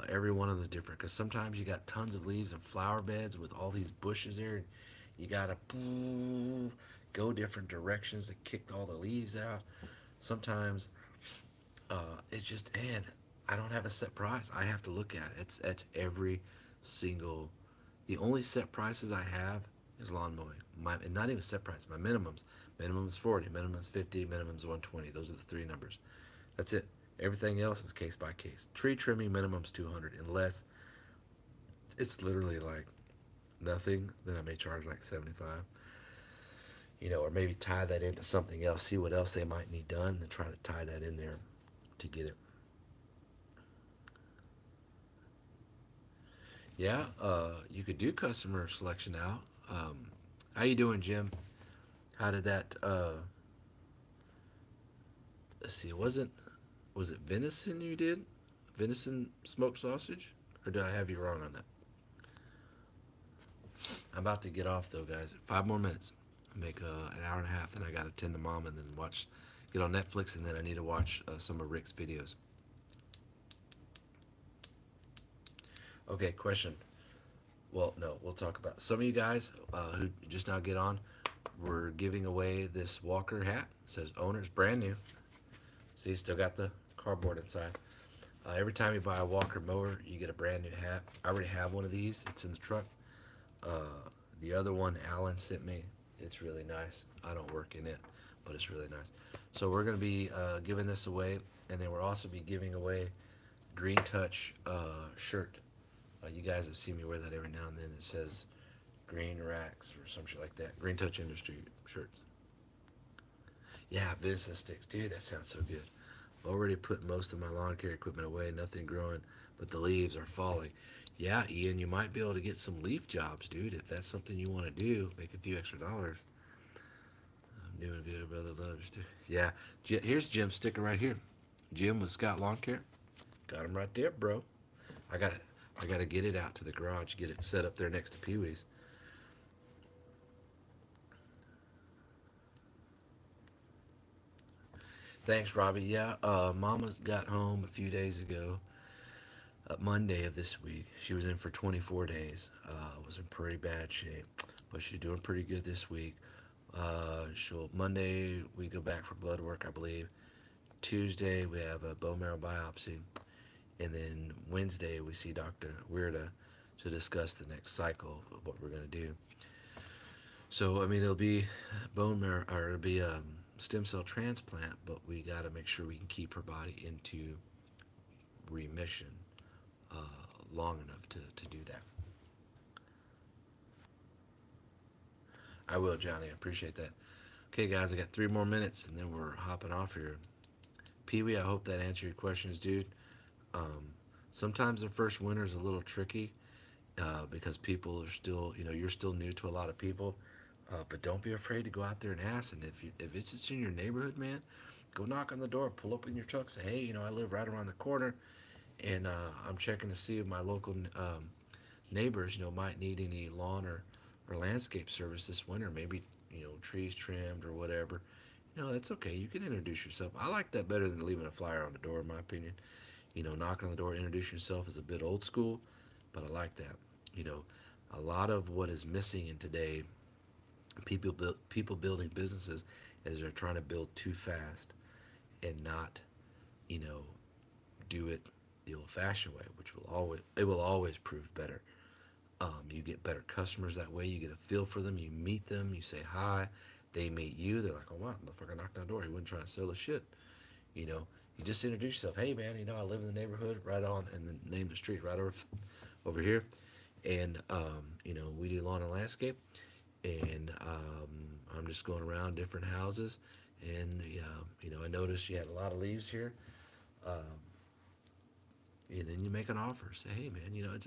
Every one of them is different because sometimes you got tons of leaves and flower beds with all these bushes there, and you gotta go different directions to kick all the leaves out. Sometimes it's just, and I don't have a set price. I have to look at it. It's every single. The only set prices I have is lawn mowing. And not even set price. My minimums. Minimum's 40. Minimum's 50. Minimum's 120. Those are the three numbers. That's it. Everything else is case by case. Tree trimming minimum's 200, unless it's literally like nothing. Then I may charge like 75. You know, or maybe tie that into something else. See what else they might need done, and try to tie that in there to get it. Yeah, you could do customer selection now. How you doing, Jim? How did that? Let's see. Was it venison you did? Venison smoked sausage, or did I have you wrong on that? I'm about to get off though, guys. 5 more minutes. Make an hour and a half, then I got to tend to mom, and then get on Netflix, and then I need to watch some of Rick's videos. Okay, question. Well, no, we'll talk about some of you guys who just now get on. We're giving away this Walker hat. It says owners, brand new. See, still got the cardboard inside. Every time you buy a Walker mower, you get a brand new hat. I already have one of these. It's in the truck. The other one Alan sent me. It's really nice. I don't work in it, but it's really nice. So we're gonna be giving this away, and then we'll also be giving away Green Touch shirt. You guys have seen me wear that every now and then. It says Green Racks or some shit like that. Green Touch Industry shirts. Yeah, business sticks, dude. That sounds so good. Already put most of my lawn care equipment away. Nothing growing, but the leaves are falling. Yeah, Ian, you might be able to get some leaf jobs, dude. If that's something you want to do, make a few extra dollars. I'm doing good, brother. Loves too. Yeah, here's Jim's sticker right here. Jim with Scott Lawn Care. Got him right there, bro. I got to I gotta get it out to the garage, get it set up there next to Pee Wee's. Thanks, Robbie. Yeah, Mama's got home a few days ago, Monday of this week. She was in for 24 days. Was in pretty bad shape, but she's doing pretty good this week. She'll Monday we go back for blood work, I believe. Tuesday we have a bone marrow biopsy, and then Wednesday we see Dr. Weirda to discuss the next cycle of what we're gonna do. So I mean it'll be bone marrow or it'll be stem cell transplant, but we got to make sure we can keep her body into remission uh, long enough to do that. I will, Johnny. I appreciate that. Okay, guys, I got 3 more minutes and then we're hopping off here. Pee Wee, I hope that answered your questions, dude. Um, Sometimes the first winter is a little tricky because people are still, you're still new to a lot of people. But don't be afraid to go out there and ask. And if it's just in your neighborhood, man, go knock on the door, pull up in your truck, say, hey, I live right around the corner, and I'm checking to see if my local neighbors, might need any lawn or landscape service this winter. Maybe trees trimmed or whatever. That's okay. You can introduce yourself. I like that better than leaving a flyer on the door, in my opinion. Knocking on the door, introduce yourself is a bit old school, but I like that. You know, a lot of what is missing in today people building businesses is they're trying to build too fast and not you know do it the old fashioned way, which will always prove better. You get better customers that way. You get a feel for them, you meet them, you say hi, they meet you, they're like, oh wow, motherfucker knocked on the door, he wasn't trying to sell a shit. you know you just introduce yourself. Hey man, I live in the neighborhood right on, and then name the street right over here, and we do lawn and landscape, and I'm just going around different houses, and I noticed you had a lot of leaves here, um, and then you make an offer. Say, hey man,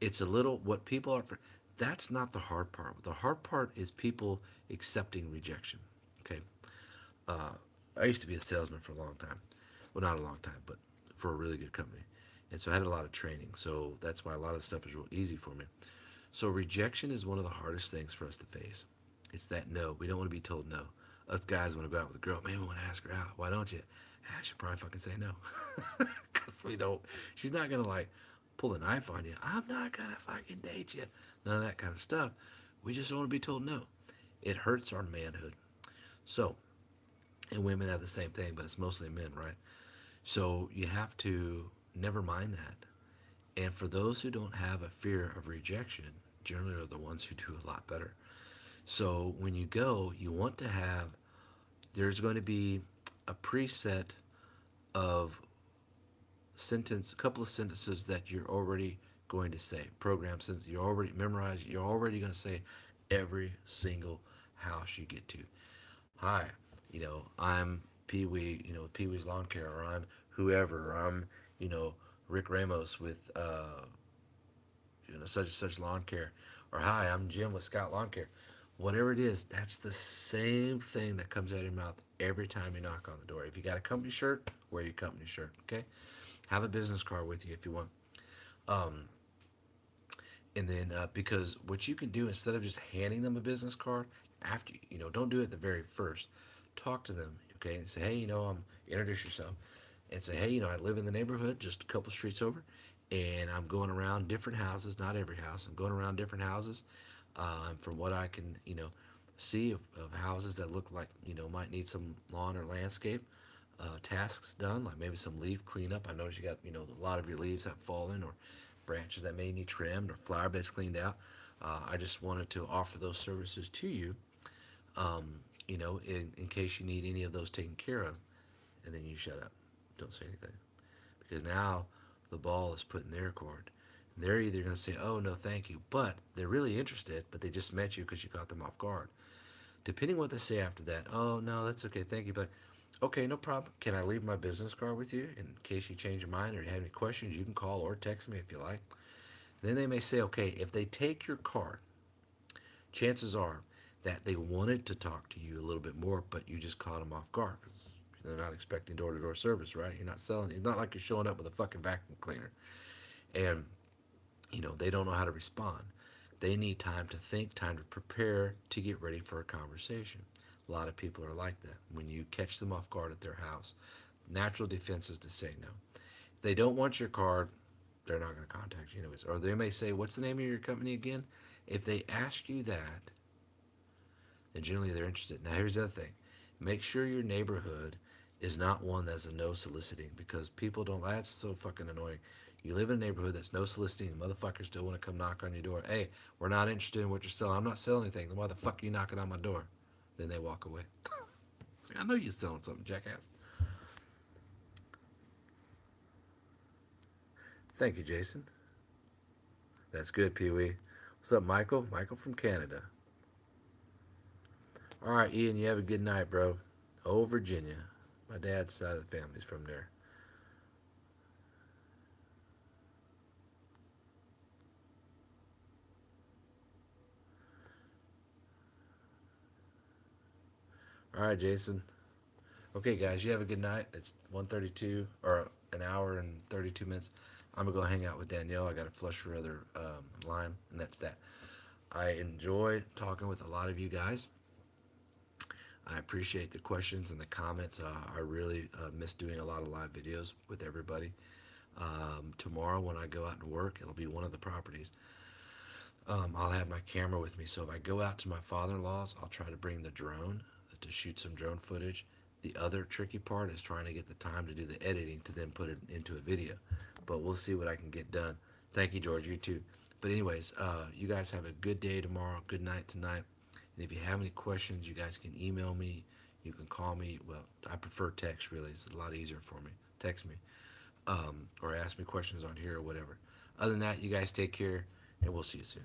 it's a little what people are. That's not the hard part. The hard part is people accepting rejection. Okay, uh, I used to be a salesman for a long time. Well, not a long time, but for a really good company, and so I had a lot of training. So that's why a lot of stuff is real easy for me. So rejection is one of the hardest things for us to face. It's that no. We don't want to be told no. Us guys want to go out with a girl. Man, we want to ask her out. Why don't you? I should probably fucking say no. Because we don't. She's not going to pull a knife on you. I'm not going to fucking date you. None of that kind of stuff. We just don't want to be told no. It hurts our manhood. So, and women have the same thing, but it's mostly men, right? So you have to never mind that. And for those who don't have a fear of rejection, generally are the ones who do a lot better. So when you go, you want to have, there's going to be a preset of a couple of sentences that you're already going to say. Program sentence, you're already memorized, you're already going to say every single house you get to. Hi, I'm Pee Wee, Pee Wee's Lawn Care, or I'm whoever, or I'm, Rick Ramos with, such and such lawn care, or hi, I'm Jim with Scott Lawn Care. Whatever it is, that's the same thing that comes out of your mouth every time you knock on the door. If you got a company shirt, wear your company shirt, okay? Have a business card with you if you want. Um, and then because what you can do instead of just handing them a business card after don't do it the very first. Talk to them, okay, and say, hey, introduce yourself, and say, hey, I live in the neighborhood just a couple streets over, and I'm going around different houses, not every house. I'm going around different houses, from what I can see of houses that look like might need some lawn or landscape. tasks done, like maybe some leaf cleanup. I noticed you got, a lot of your leaves have fallen, or branches that may need trimmed, or flower beds cleaned out. I just wanted to offer those services to you, in case you need any of those taken care of. And then you shut up. Don't say anything. Because now the ball is put in their court. They're either going to say, oh, no, thank you, but they're really interested, but they just met you because you caught them off guard. Depending what they say after that, oh, no, that's okay, thank you, but okay, no problem. Can I leave my business card with you in case you change your mind or you have any questions? You can call or text me if you like. Then they may say, okay, if they take your card, chances are that they wanted to talk to you a little bit more, but you just caught them off guard because they're not expecting door-to-door service, right? You're not selling. It's not like you're showing up with a fucking vacuum cleaner, and they don't know how to respond. They need time to think, time to prepare, to get ready for a conversation. A lot of people are like that. When you catch them off guard at their house, natural defense is to say no. If they don't want your card, they're not going to contact you anyways. Or they may say, what's the name of your company again? If they ask you that, then generally they're interested. Now, here's the other thing. Make sure your neighborhood is not one that's a no soliciting, because people don't, that's so fucking annoying. You live in a neighborhood that's no soliciting, and motherfuckers still want to come knock on your door. Hey, we're not interested in what you're selling. I'm not selling anything. Then why the fuck are you knocking on my door? Then they walk away. It's like, I know you're selling something, jackass. Thank you, Jason. That's good, Pee Wee. What's up, Michael? Michael from Canada. All right, Ian, you have a good night, bro. Oh, Virginia. My dad's side of the family's from there. All right, Jason. Okay, guys, you have a good night. It's 1:32 or an hour and 32 minutes. I'm gonna go hang out with Danielle. I got to flush her other line, and that's that. I enjoy talking with a lot of you guys. I appreciate the questions and the comments. I really miss doing a lot of live videos with everybody. Tomorrow, when I go out and work, it'll be one of the properties. I'll have my camera with me, so if I go out to my father-in-law's, I'll try to bring the drone to shoot some drone footage. The other tricky part is trying to get the time to do the editing to then put it into a video. But we'll see what I can get done. Thank you, George. You too. But anyways, you guys have a good day tomorrow. Good night tonight. And if you have any questions, you guys can email me. You can call me. Well, I prefer text, really. It's a lot easier for me. Text me. Or ask me questions on here or whatever. Other than that, you guys take care, and we'll see you soon.